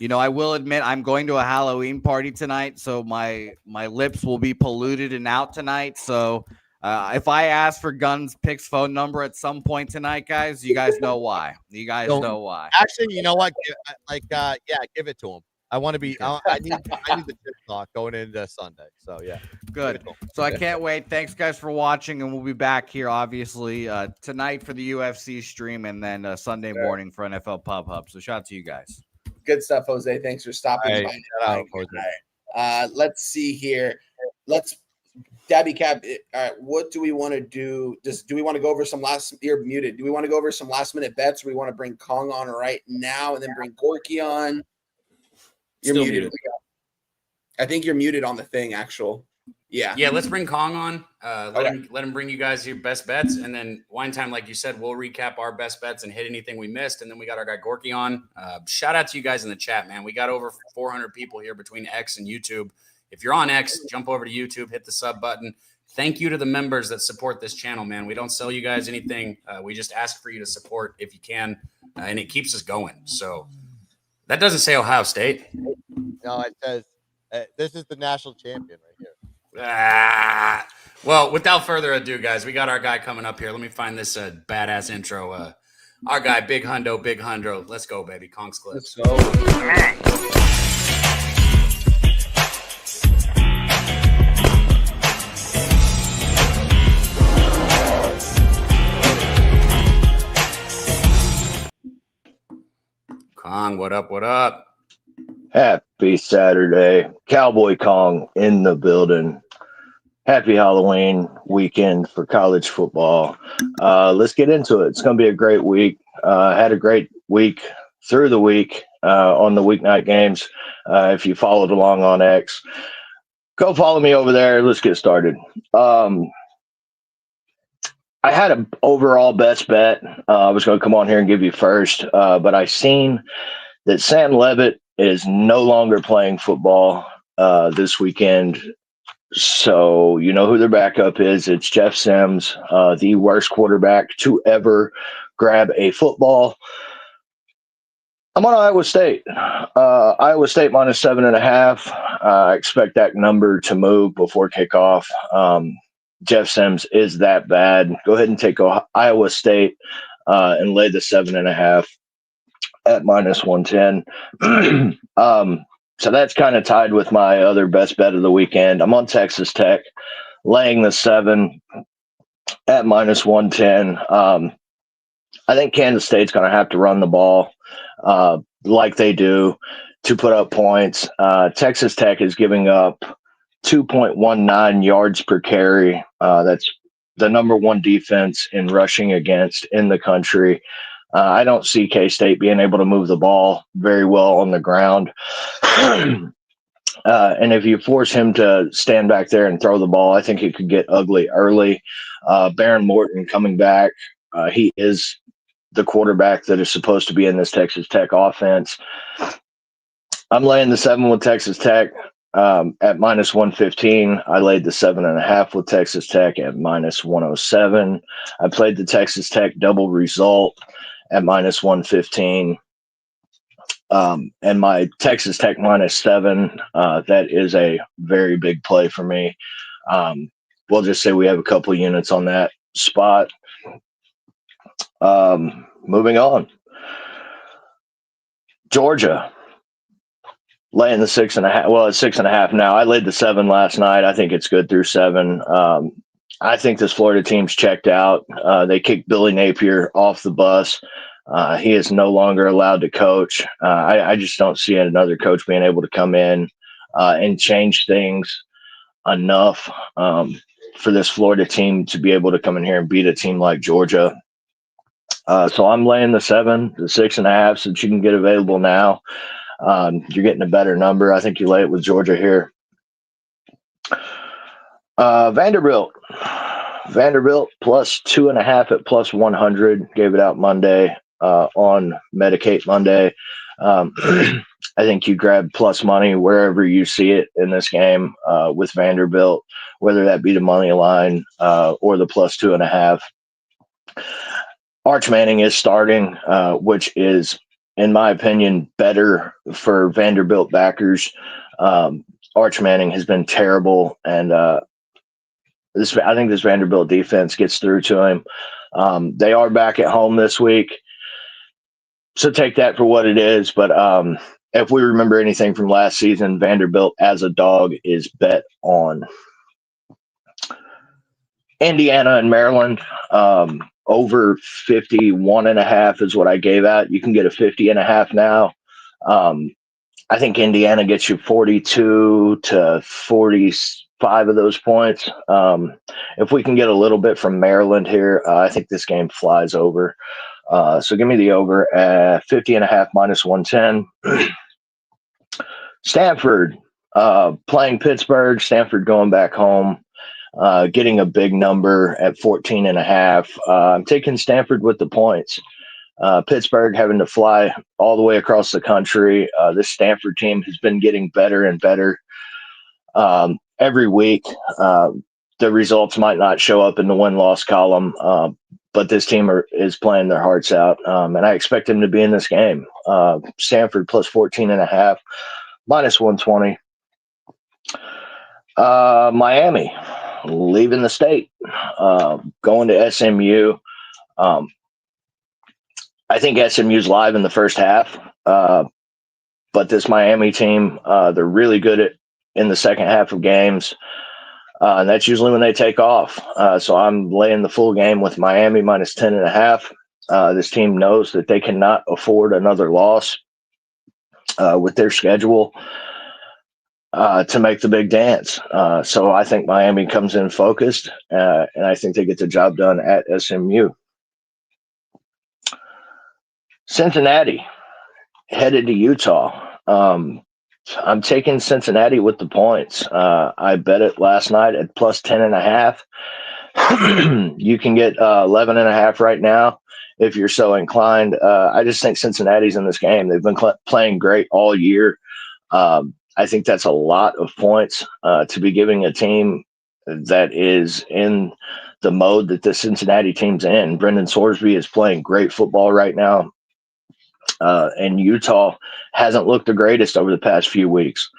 Speaker 5: will admit I'm going to a Halloween party tonight, so my lips will be polluted and out tonight. So if I ask for Guns Picks phone number at some point tonight, guys, you guys know why. Know why.
Speaker 2: Actually, you know what? Give it to him. I want to be. I need the chip talk going into Sunday. So yeah,
Speaker 5: good. So I can't wait. Thanks, guys, for watching, and we'll be back here obviously tonight for the UFC stream, and then Sunday morning for NFL Pub Hub. So shout out to you guys.
Speaker 3: Good stuff, Jose. Thanks for stopping by. Let's see here. Daby Cab. All right, what do we want to do? Do we want to go over some you're muted. Do we want to go over some last minute bets? Or we want to bring Kong on right now and then bring Gorky on? You're muted. I think you're muted on the thing, actual. Yeah.
Speaker 1: Yeah, let's bring Kong on. Let him bring you guys your best bets. And then wine time, like you said, we'll recap our best bets and hit anything we missed. And then we got our guy Gorky on. Shout out to you guys in the chat, man. We got over 400 people here between X and YouTube. If you're on X, jump over to YouTube, hit the sub button. Thank you to the members that support this channel, man. We don't sell you guys anything. We just ask for you to support if you can. And it keeps us going. So that doesn't say Ohio State.
Speaker 2: No, it says this is the national champion right here.
Speaker 1: Well, without further ado, guys, we got our guy coming up here. Let me find this badass intro. Our guy, Big Hundo. Let's go, baby. Kong's Clips.
Speaker 3: Let's go.
Speaker 1: Kong, what up? What up?
Speaker 6: Happy Saturday. Cowboy Kong in the building. Happy Halloween weekend for college football. Let's get into it. It's going to be a great week. Had a great week through the week on the weeknight games. If you followed along on X, go follow me over there. Let's get started. I had an overall best bet. I was going to come on here and give you first, but I seen that Sam Levitt is no longer playing football this weekend. So you know who their backup is. It's Jeff Sims, the worst quarterback to ever grab a football. I'm on Iowa State. Iowa State minus 7.5. I expect that number to move before kickoff. Jeff Sims is that bad. Go ahead and take Iowa State and lay the 7.5 at minus 110. So that's kind of tied with my other best bet of the weekend. I'm on Texas Tech, laying the 7 at minus 110. I think Kansas State's going to have to run the ball like they do to put up points. Texas Tech is giving up 2.19 yards per carry. That's the number one defense in rushing against in the country. I don't see K-State being able to move the ball very well on the ground. And if you force him to stand back there and throw the ball, I think it could get ugly early. Baron Morton coming back. He is the quarterback that is supposed to be in this Texas Tech offense. I'm laying the 7 with Texas Tech at minus 115. I laid the 7.5 with Texas Tech at minus 107. I played the Texas Tech double result at minus 115. And my Texas Tech minus 7, that is a very big play for me. We'll just say we have a couple of units on that spot. Moving on. Georgia. Laying the 6.5. Well, it's 6.5 now. I laid the 7 last night. I think it's good through 7. I think this Florida team's checked out. They kicked Billy Napier off the bus. He is no longer allowed to coach. I just don't see another coach being able to come in and change things enough for this Florida team to be able to come in here and beat a team like Georgia. So I'm laying the 7, the 6.5, since you can get available now. You're getting a better number. I think you lay it with Georgia here. Vanderbilt plus 2.5 at plus 100. Gave it out Monday on Medicate Monday. I think you grab plus money wherever you see it in this game with Vanderbilt, whether that be the money line or the plus 2.5. Arch Manning is starting, which is, in my opinion, better for Vanderbilt backers. Arch Manning has been terrible, and I think this Vanderbilt defense gets through to him. They are back at home this week, so take that for what it is. But if we remember anything from last season, Vanderbilt as a dog is bet on. Indiana and Maryland. Over 51.5 is what I gave out. You can get a 50.5 now. I think Indiana gets you 42 to 45 of those points. If we can get a little bit from Maryland here, I think this game flies over. So give me the over at 50.5 minus 110. Stanford playing Pittsburgh. Stanford going back home. Getting a big number at 14.5. I'm taking Stanford with the points. Pittsburgh having to fly all the way across the country. This Stanford team has been getting better and better every week. The results might not show up in the win-loss column, but this team is playing their hearts out, and I expect them to be in this game. Stanford plus 14.5, minus 120. Miami. Leaving the state, going to SMU. I think SMU's live in the first half, but this Miami team, they're really good in the second half of games, and that's usually when they take off. So I'm laying the full game with Miami minus 10.5. This team knows that they cannot afford another loss with their schedule. To make the big dance. So I think Miami comes in focused, and I think they get the job done at SMU. Cincinnati, headed to Utah. I'm taking Cincinnati with the points. I bet it last night at plus 10.5. You can get 11.5 right now if you're so inclined. I just think Cincinnati's in this game. They've been playing great all year. I think that's a lot of points to be giving a team that is in the mode that the Cincinnati team's in. Brendan Sorsby is playing great football right now, and Utah hasn't looked the greatest over the past few weeks.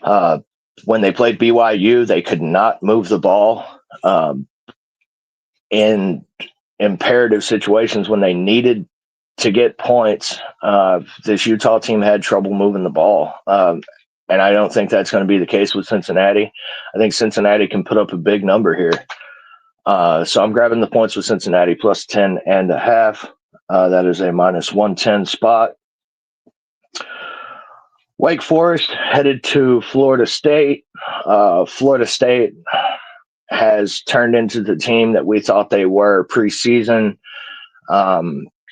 Speaker 6: When they played BYU, they could not move the ball in imperative situations when they needed to get points. This Utah team had trouble moving the ball. And I don't think that's going to be the case with Cincinnati. I think Cincinnati can put up a big number here. So I'm grabbing the points with Cincinnati plus 10.5. That is a minus 110 spot. Wake Forest headed to Florida State. Florida State has turned into the team that we thought they were preseason.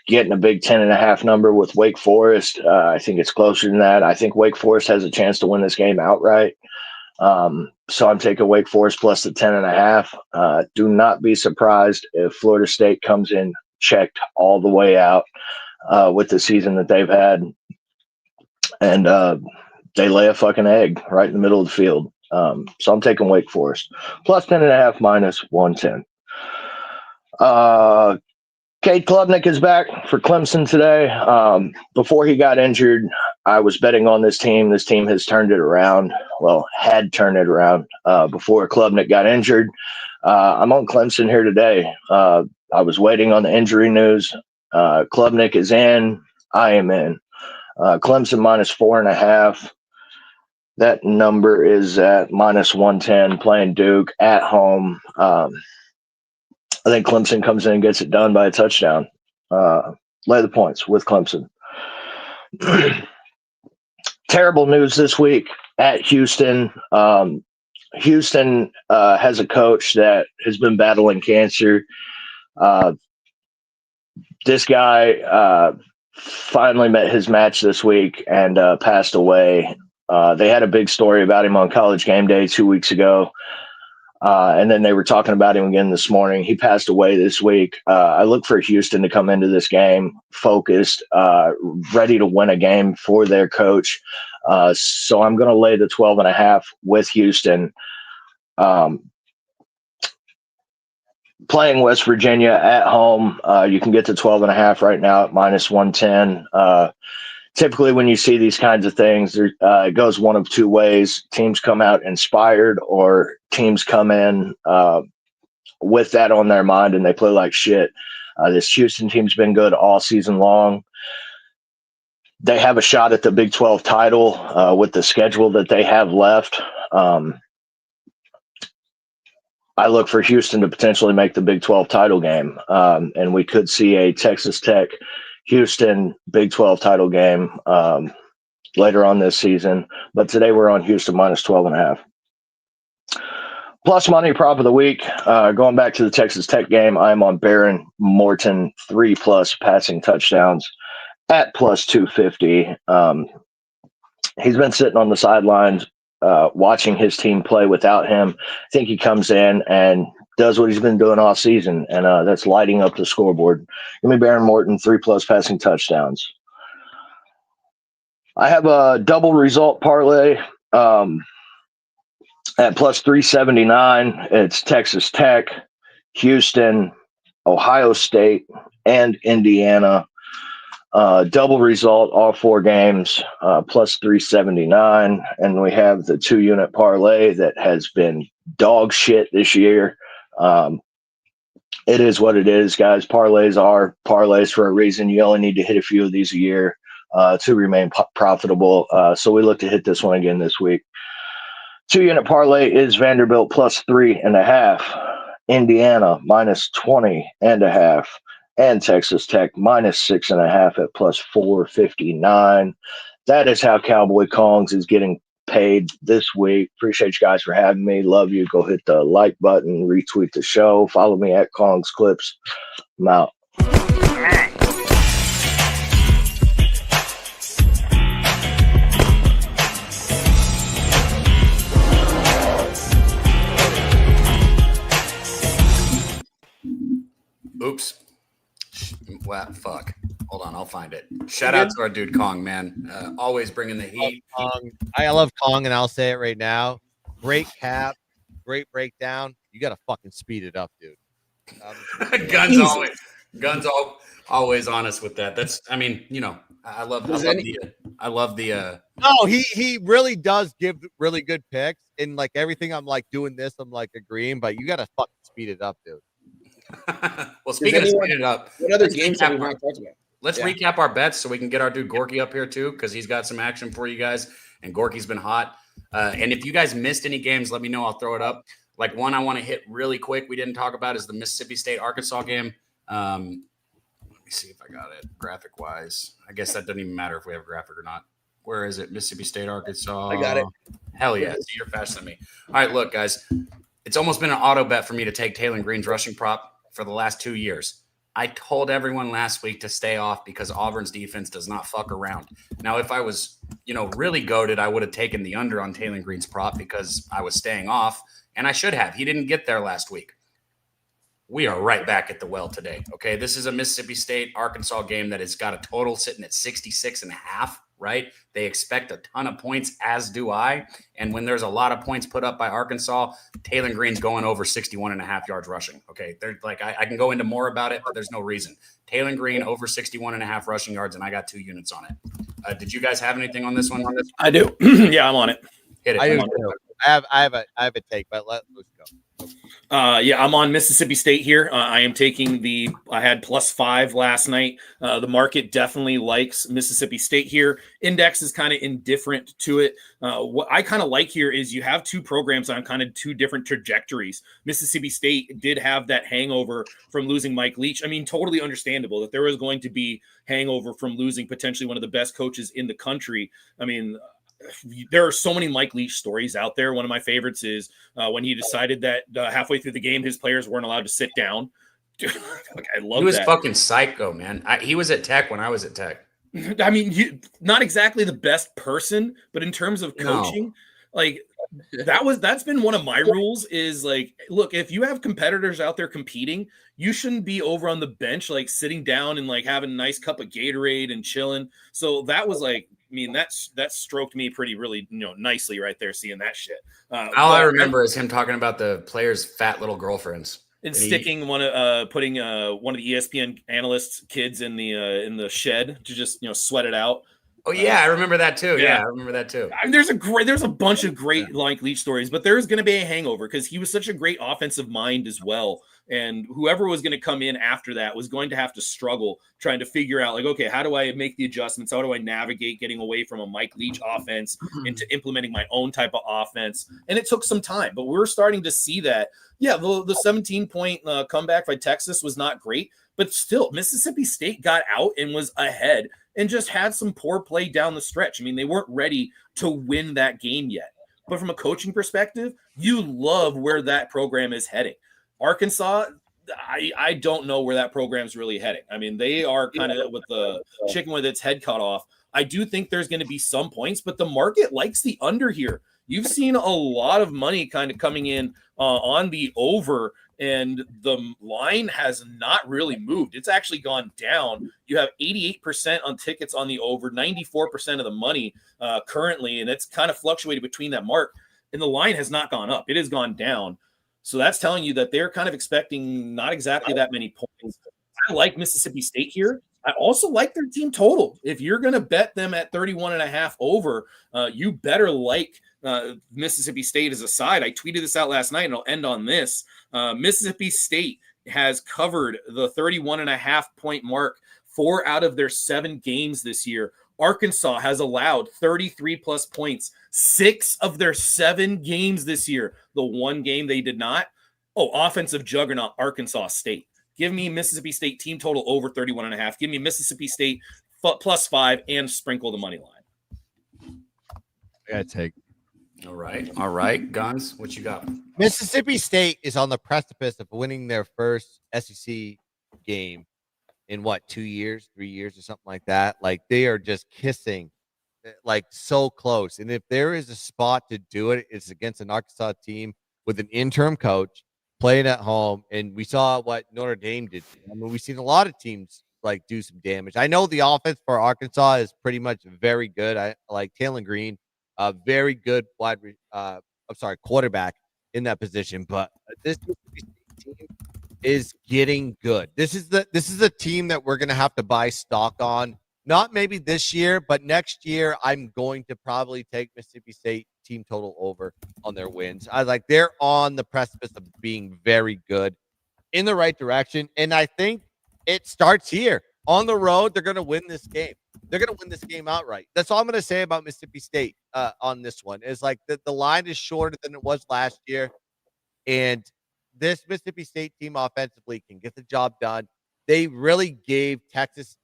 Speaker 6: Getting a big 10.5 number with Wake Forest. I think it's closer than that. I think Wake Forest has a chance to win this game outright. So I'm taking Wake Forest plus the 10.5. Do not be surprised if Florida State comes in checked all the way out with the season that they've had. And they lay a fucking egg right in the middle of the field. So I'm taking Wake Forest plus 10.5 minus 110. Cade Klubnik is back for Clemson today. Before he got injured, I was betting on this team. This team has turned it around. Well, had turned it around before Klubnik got injured. I'm on Clemson here today. I was waiting on the injury news. Klubnik is in. I am in. Clemson minus 4.5. That number is at minus 110, playing Duke at home. I think Clemson comes in and gets it done by a touchdown. Lay the points with Clemson. Terrible news this week at Houston. Houston has a coach that has been battling cancer. This guy finally met his match this week and passed away. They had a big story about him on College Game Day 2 weeks ago. And then they were talking about him again this morning. He passed away this week. I look for Houston to come into this game focused, ready to win a game for their coach. So I'm going to lay the 12.5 with Houston. Playing West Virginia at home, you can get to 12.5 right now at minus 110. Typically, when you see these kinds of things, it goes one of two ways. Teams come out inspired, or teams come in with that on their mind and they play like shit. This Houston team's been good all season long. They have a shot at the Big 12 title with the schedule that they have left. I look for Houston to potentially make the Big 12 title game, and we could see a Texas Tech Houston Big 12 title game later on this season. But today we're on Houston minus 12.5. Plus money prop of the week. Going back to the Texas Tech game, I'm on Baron Morton 3+ passing touchdowns at plus 250. He's been sitting on the sidelines watching his team play without him. I think he comes in and does what he's been doing all season, and that's lighting up the scoreboard. Give me Baron Morton 3+ passing touchdowns. I have a double result parlay at plus 379. It's Texas Tech, Houston, Ohio State, and Indiana. Double result, all 4 games, plus 379. And we have the 2-unit parlay that has been dog shit this year. It is what it is, guys. Parlays are parlays for a reason. You only need to hit a few of these a year to remain profitable. So we look to hit this one again this week. 2-unit parlay is Vanderbilt plus 3.5, Indiana minus 20.5, and Texas Tech minus 6.5 at plus 459. That is how Cowboy Kongs is getting paid this week. Appreciate you guys for having me. Love you. Go hit the like button, retweet the show, follow me at Kongs Clips. I'm out.
Speaker 1: Oops. Wow, fuck. Hold on, I'll find it. Shout out to our dude Kong, man. Always bringing the heat.
Speaker 2: I love Kong, and I'll say it right now. Great cap, great breakdown. You got to fucking speed it up, dude.
Speaker 1: Guns always honest with that. That's, I mean, you know, I love the.
Speaker 2: No, he really does give really good picks, and like everything. I'm like doing this. I'm like agreeing, but you got to fucking speed it up, dude.
Speaker 1: Well, speaking of speeding it up,
Speaker 3: what other games have we not talked about?
Speaker 1: Let's recap our bets so we can get our dude Gorky up here too, because he's got some action for you guys, and Gorky's been hot. And if you guys missed any games, let me know. I'll throw it up. Like one I want to hit really quick we didn't talk about is the Mississippi State-Arkansas game. Let me see if I got it graphic-wise. I guess that doesn't even matter if we have a graphic or not. Where is it? Mississippi State, Arkansas.
Speaker 3: I got it.
Speaker 1: Hell yeah. See, you're faster than me. All right, look, guys. It's almost been an auto bet for me to take Taylor Green's rushing prop for the last 2 years. I told everyone last week to stay off because Auburn's defense does not fuck around. Now, if I was, really goated, I would have taken the under on Taylor Green's prop because I was staying off, and I should have. He didn't get there last week. We are right back at the well today. Okay, this is a Mississippi State Arkansas game that has got a total sitting at 66.5. Right? They expect a ton of points, as do I. And when there's a lot of points put up by Arkansas, Taylor Green's going over 61.5 yards rushing. Okay, they're like I can go into more about it, but there's no reason. Taylor Green over 61.5 rushing yards, and I got 2 units on it. Did you guys have anything on this one?
Speaker 4: I do. Yeah, I'm on it.
Speaker 1: Hit it.
Speaker 2: I do too. I have a take, but let's go.
Speaker 4: Yeah, I'm on Mississippi State here. I am taking I had +5 last night. The market definitely likes Mississippi State here. Index is kind of indifferent to it. What I kind of like here is you have two programs on kind of two different trajectories. Mississippi State did have that hangover from losing Mike Leach. I mean, totally understandable that there was going to be hangover from losing potentially one of the best coaches in the country. I mean, there are so many Mike Leach stories out there. One of my favorites is when he decided that halfway through the game, his players weren't allowed to sit down. Dude, I love that.
Speaker 1: He was fucking psycho, man. He was at Tech when I was at Tech.
Speaker 4: I mean, not exactly the best person, but in terms of coaching, that's been one of my rules is like, look, if you have competitors out there competing, you shouldn't be over on the bench, like sitting down and like having a nice cup of Gatorade and chilling. So that was like, I mean, that stroked me really nicely right there, seeing that shit.
Speaker 1: All I remember is him talking about the players' fat little girlfriends
Speaker 4: and putting one of the ESPN analysts' kids in the shed to just sweat it out.
Speaker 1: Oh yeah, I remember that too. Yeah, I remember that too.
Speaker 4: I mean, there's a bunch of great Mike Leach stories, but there's going to be a hangover because he was such a great offensive mind as well. And whoever was going to come in after that was going to have to struggle trying to figure out, like, okay, how do I make the adjustments? How do I navigate getting away from a Mike Leach offense into implementing my own type of offense? And it took some time, but we're starting to see that. Yeah, the 17-point comeback by Texas was not great, but still, Mississippi State got out and was ahead and just had some poor play down the stretch. I mean, they weren't ready to win that game yet. But from a coaching perspective, you love where that program is heading. Arkansas, I don't know where that program's really heading. I mean, they are kind of with the chicken with its head cut off. I do think there's going to be some points, but the market likes the under here. You've seen a lot of money kind of coming in on the over, and the line has not really moved. It's actually gone down. You have 88% on tickets on the over, 94% of the money currently, and it's kind of fluctuated between that mark, and the line has not gone up. It has gone down. So that's telling you that they're kind of expecting not exactly that many points. I like Mississippi State here. I also like their team total. If you're going to bet them at 31.5 over, you better like Mississippi State as a side. I tweeted this out last night, and I'll end on this. Mississippi State has covered the 31.5 point mark 4 out of their 7 games this year. Arkansas has allowed 33 plus points 6 of their 7 games this year. The one game they did not. Oh, offensive juggernaut, Arkansas State. Give me Mississippi State team total over 31.5. Give me Mississippi State +5 and sprinkle the money line.
Speaker 2: I gotta take.
Speaker 1: All right. Guns, what you got?
Speaker 2: Mississippi State is on the precipice of winning their first SEC game in 2 years, 3 years, or something like that. Like, they are just kissing, like, so close. And if there is a spot to do it, it's against an Arkansas team with an interim coach playing at home. And we saw what Notre Dame did. I mean, we've seen a lot of teams like do some damage. I know the offense for Arkansas is pretty much very good. I like Taylor Green, a very good quarterback in that position. But this team is getting good. This is the team that we're going to have to buy stock on. Not maybe this year, but next year I'm going to probably take Mississippi State team total over on their wins. They're on the precipice of being very good in the right direction. And I think it starts here. On the road, they're going to win this game. They're going to win this game outright. That's all I'm going to say about Mississippi State on this one. Is like the line is shorter than it was last year. And this Mississippi State team offensively can get the job done. They really gave Texas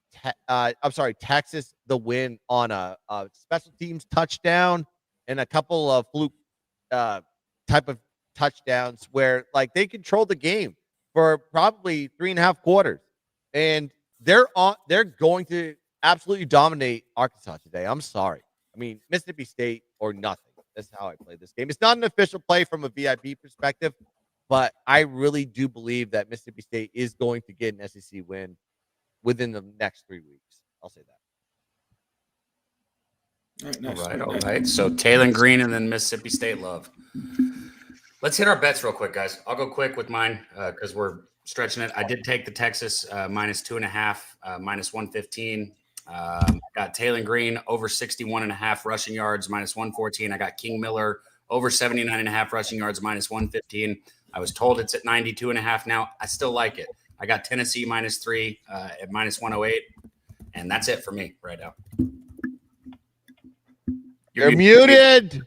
Speaker 2: Texas the win on a special teams touchdown and a couple of fluke type of touchdowns where like they controlled the game for probably 3.5 quarters, and they're going to absolutely dominate Arkansas today. I'm sorry. I mean, Mississippi State or nothing. That's how I play this game. It's not an official play from a VIP perspective, but I really do believe that Mississippi State is going to get an SEC win within the next 3 weeks. I'll say that.
Speaker 4: All right, nice.
Speaker 1: All right. So Taylor Green and then Mississippi State love. Let's hit our bets real quick, guys. I'll go quick with mine because we're stretching it. I did take the Texas -2.5, -115. Got Taylor Green over 61.5 rushing yards, -114. I got King Miller over 79.5 rushing yards, -115. I was told it's at 92.5 now. I still like it. I got Tennessee -3 at -108. And that's it for me right now.
Speaker 2: You're muted.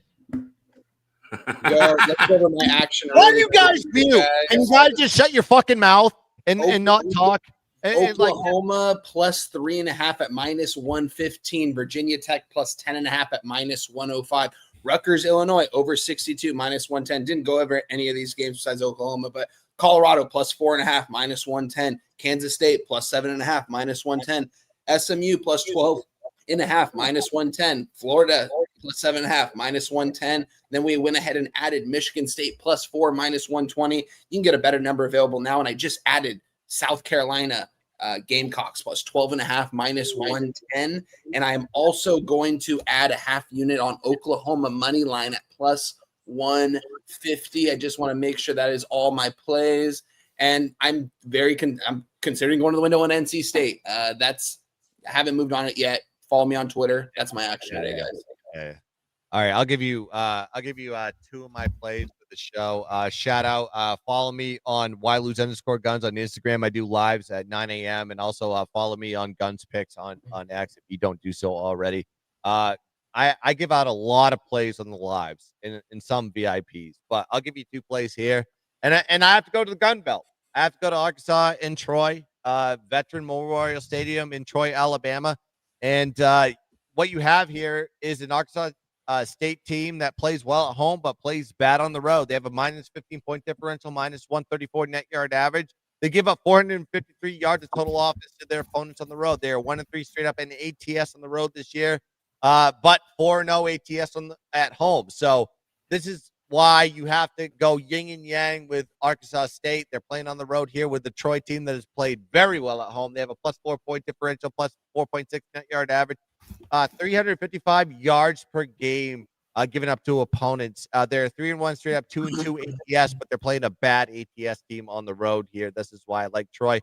Speaker 3: Let's go over my action.
Speaker 2: Why do you guys mute? And you guys just shut your fucking mouth and not talk.
Speaker 3: Oklahoma +3.5 at -115. Virginia Tech +10.5 at -105. Rutgers, Illinois over 62 -110. Didn't go over any of these games besides Oklahoma, but Colorado +4.5 -110. Kansas State +7.5 -110. SMU +12.5 -110. Florida +7.5 -110. Then we went ahead and added Michigan State +4 -120. You can get a better number available now, and I just added South Carolina Gamecocks +12.5 -110. And I'm also going to add a half unit on Oklahoma money line at +150. I just want to make sure that is all my plays. And I'm I'm considering going to the window on NC State. I haven't moved on it yet. Follow me on Twitter. That's my action today, guys.
Speaker 2: Okay. All right, I'll give you two of my plays for the show. Shout out, follow me on @Lose_Guns on Instagram. I do lives at 9 a.m. and also follow me on Guns Picks on X if you don't do so already. I give out a lot of plays on the lives and some VIPs, but I'll give you two plays here. And I have to go to the Gun Belt. I have to go to Arkansas and Troy, Veteran Memorial Stadium in Troy, Alabama. And what you have here is an Arkansas State team that plays well at home but plays bad on the road. They have a -15-point differential, -134 net yard average. They give up 453 yards of total offense to their opponents on the road. They are 1-3 straight up in ATS on the road this year, but 4-0 ATS at home. So this is why you have to go yin and yang with Arkansas State. They're playing on the road here with the Troy team that has played very well at home. They have a +4-point differential, +4.6 net yard average, 355 yards per game given up to opponents. They're 3-1 straight up, 2-2 ATS, but they're playing a bad ATS team on the road here. This is why I like Troy.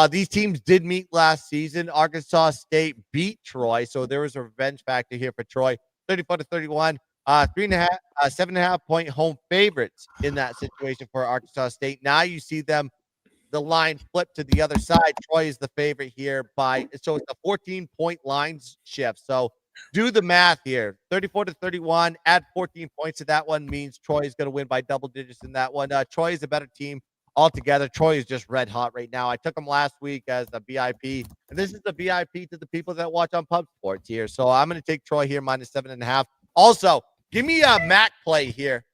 Speaker 2: These teams did meet last season. Arkansas State beat Troy, so there was a revenge factor here for Troy. 34-31. 7.5 point home favorites in that situation for Arkansas State. Now you see them, the line flip to the other side. Troy is the favorite here so it's a 14-point line shift. So do the math here. 34-31, add 14 points to that one means Troy is going to win by double digits in that one. Troy is a better team altogether. Troy is just red hot right now. I took them last week as a VIP, and this is the VIP to the people that watch on Pub Sports here. So I'm going to take Troy here -7.5. Also, give me a MAC play here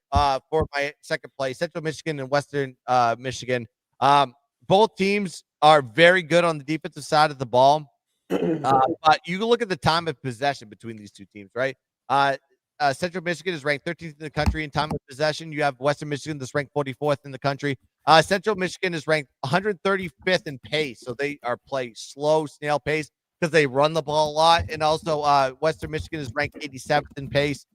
Speaker 2: for my second play. Central Michigan and Western Michigan. Both teams are very good on the defensive side of the ball. But you look at the time of possession between these two teams, right? Central Michigan is ranked 13th in the country in time of possession. You have Western Michigan that's ranked 44th in the country. Central Michigan is ranked 135th in pace. So they are playing slow, snail pace because they run the ball a lot. And also Western Michigan is ranked 87th in pace.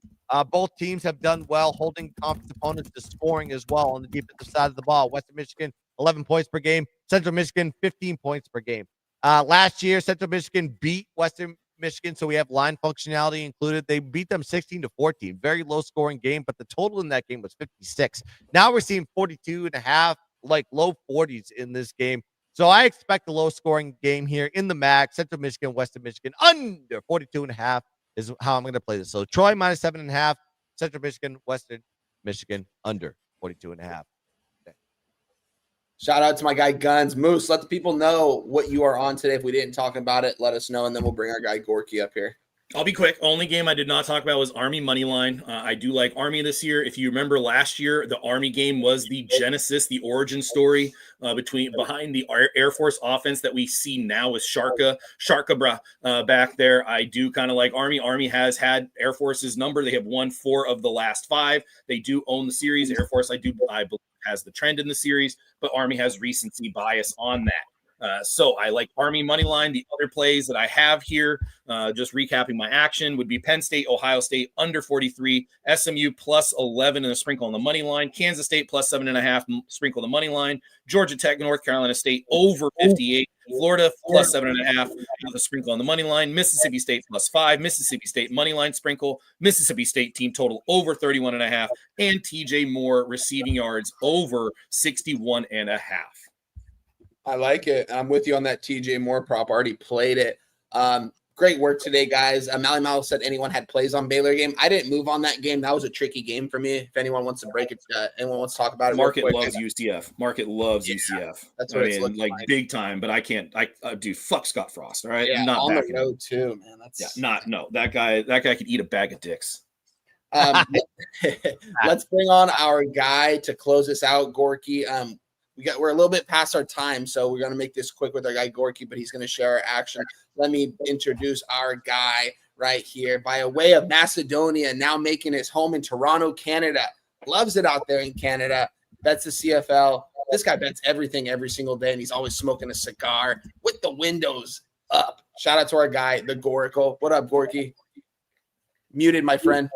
Speaker 2: Both teams have done well holding conference opponents to scoring as well on the defensive side of the ball. Western Michigan, 11 points per game. Central Michigan, 15 points per game. Last year, Central Michigan beat Western Michigan, so we have line functionality included. They beat them 16-14. Very low-scoring game, but the total in that game was 56. Now we're seeing 42.5, like low 40s in this game. So I expect a low-scoring game here in the MAC. Central Michigan, Western Michigan, under 42.5 is how I'm going to play this. So Troy -7.5, Central Michigan, Western Michigan, under 42.5.
Speaker 3: Shout out to my guy Guns. Moose, let the people know what you are on today. If we didn't talk about it, let us know, and then we'll bring our guy Gorky up here.
Speaker 4: I'll be quick. Only game I did not talk about was Army Moneyline. I do like Army this year. If you remember last year, the Army game was the genesis, the origin story behind the Air Force offense that we see now with Sharka back there. I do kind of like Army. Army has had Air Force's number. They have won 4 of the last 5. They do own the series. Air Force, I believe, has the trend in the series, but Army has recency bias on that. So I like Army money line. The other plays that I have here, just recapping my action, would be Penn State, Ohio State under 43, SMU plus 11 and a sprinkle on the money line, Kansas State plus 7.5, sprinkle on the money line, Georgia Tech, North Carolina State over 58, Florida plus 7.5 with a sprinkle on the money line, Mississippi State plus 5, Mississippi State money line sprinkle, Mississippi State team total over 31.5, and TJ Moore receiving yards over 61.5.
Speaker 3: I like it. I'm with you on that TJ Moore prop. Already played it. Great work today, guys. Mally Mal said anyone had plays on Baylor game. I didn't move on that game. That was a tricky game for me. If anyone wants to break it, anyone wants to talk about it.
Speaker 4: Market loves UCF. Market loves UCF.
Speaker 3: That's what it's looking
Speaker 4: like big time. But I can't. Dude, fuck Scott Frost. All right,
Speaker 3: yeah,
Speaker 4: I'm not
Speaker 3: on
Speaker 4: backing
Speaker 3: the road too, man. That's
Speaker 4: That guy could eat a bag of dicks.
Speaker 3: Let's bring on our guy to close this out, Gorky. We're a little bit past our time, so we're going to make this quick with our guy Gorky, but he's going to share our action. Let me introduce our guy right here by a way of Macedonia, now making his home in Toronto, Canada. Loves it out there in Canada. Bets the CFL. This guy bets everything every single day, and he's always smoking a cigar with the windows up. Shout out to our guy, the Goracle. What up, Gorky? Muted, my friend.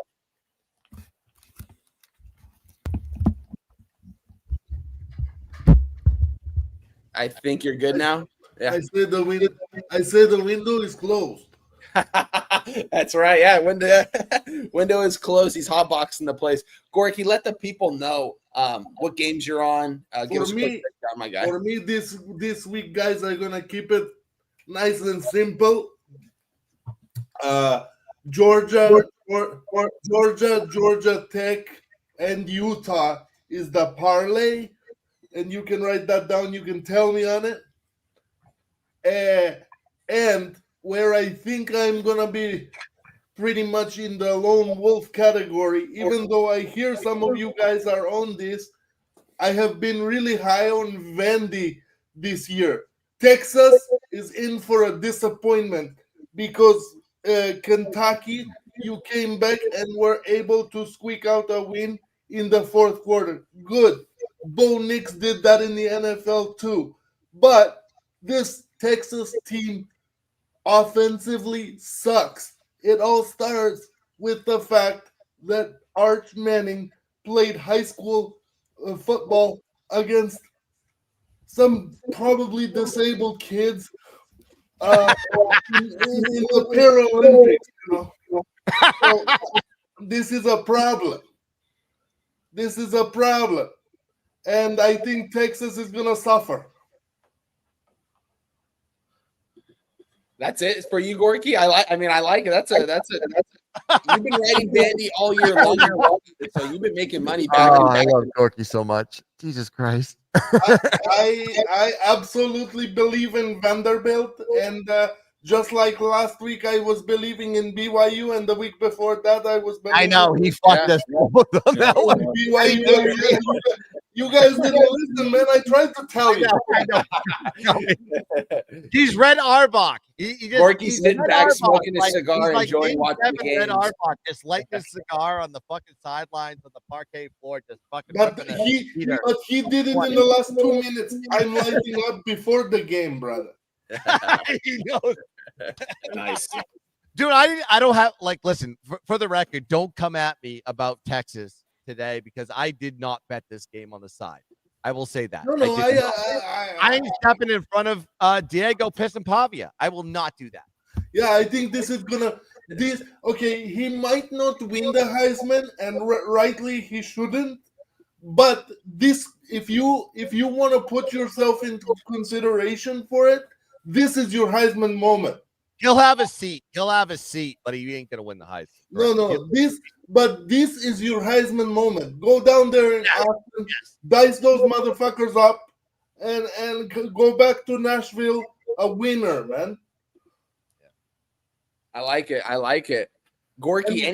Speaker 3: I think you're good now. Yeah.
Speaker 7: I said the window is closed.
Speaker 3: That's right. Yeah, window is closed. He's hotboxing the place. Gorky, let the people know what games you're on. Give us a quick breakdown, my guy.
Speaker 7: For me, this week, guys, are gonna keep it nice and simple. Georgia Tech, and Utah is the parlay. And you can write that down. You can tell me on it. And where I think I'm going to be pretty much in the lone wolf category, even though I hear some of you guys are on this, I have been really high on Vandy this year. Texas is in for a disappointment because Kentucky, you came back and were able to squeak out a win in the fourth quarter. Good. Bo Nix did that in the NFL too. But this Texas team offensively sucks. It all starts with the fact that Arch Manning played high school football against some probably disabled kids in the Paralympics. So this is a problem. And I think Texas is going to suffer.
Speaker 3: That's it for you, Gorky. I like it. That's it. You've been writing Vandy all year long, so you've been making money back.
Speaker 2: I love Gorky so much. Jesus Christ.
Speaker 7: I absolutely believe in Vanderbilt, and just like last week, I was believing in BYU, and the week before that, I was believing.
Speaker 2: I know he fucked us both on that one.
Speaker 7: BYU. You guys didn't listen, man. I tried to tell you.
Speaker 2: I know. He's Red Arbach.
Speaker 3: Gorky's sitting back, smoking a cigar, enjoying watching the games.
Speaker 2: Red Arbach, just lighting a cigar on the fucking sidelines on the parquet floor, just fucking.
Speaker 7: But he did it in the last 2 minutes. I'm lighting up before the game, brother.
Speaker 2: He knows.
Speaker 4: Nice.
Speaker 2: Dude, I don't have listen, for the record, don't come at me about Texas today because I did not bet this game on the side. I will say that.
Speaker 7: No,
Speaker 2: I'm stepping in front of Diego Pavia. I will not do that.
Speaker 7: Yeah, I think this is gonna okay, he might not win the Heisman, and rightly he shouldn't. But this, if you want to put yourself into consideration for it, this is your Heisman moment.
Speaker 2: He'll have a seat, but he ain't gonna win the Heisman.
Speaker 7: No, this is your Heisman moment. Go down there and ask them, dice those motherfuckers up, and go back to Nashville a winner, man.
Speaker 3: I like it. I like it. Gorky,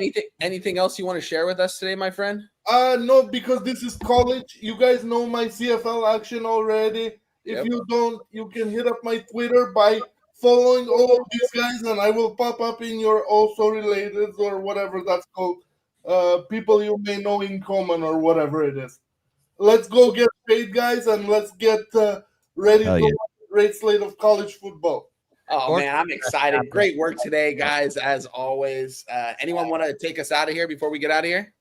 Speaker 3: anything else you want to share with us today, my friend?
Speaker 7: No, because this is college. You guys know my CFL action already. If you don't, you can hit up my Twitter by following all of these guys, and I will pop up in your also related or whatever that's called. People you may know in common or whatever it is. Let's go get paid, guys, and let's get ready for a great slate of college football.
Speaker 3: Oh, man, I'm excited. Great work today, guys, as always. Anyone want to take us out of here before we get out of here?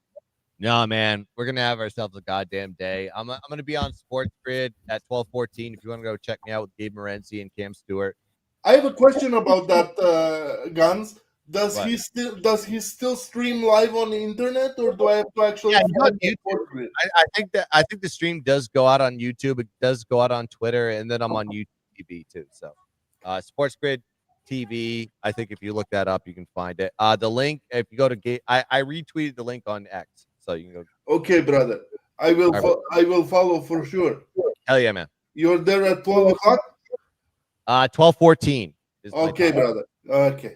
Speaker 2: No, man, we're gonna have ourselves a goddamn day. I'm gonna be on Sports Grid at 12:14. If you want to go check me out with Gabe Morency and Cam Stewart.
Speaker 7: I have a question about that, Guns. Does he still stream live on the internet, or do I have to actually?
Speaker 2: Yeah, he's on YouTube. I think the stream does go out on YouTube. It does go out on Twitter, and then I'm on YouTube TV too. So, Sports Grid TV. I think if you look that up, you can find it. The link, if you go to I retweeted the link on X. So you can go.
Speaker 7: Okay, brother. I will. I will follow for sure.
Speaker 2: Hell yeah, man.
Speaker 7: You're there at 12 o'clock.
Speaker 2: 12:14.
Speaker 7: Okay, brother. Okay.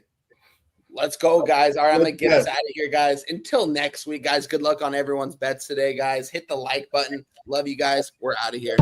Speaker 3: Let's go, guys. All right, I'm gonna get us out of here, guys. Until next week, guys. Good luck on everyone's bets today, guys. Hit the like button. Love you guys. We're out of here.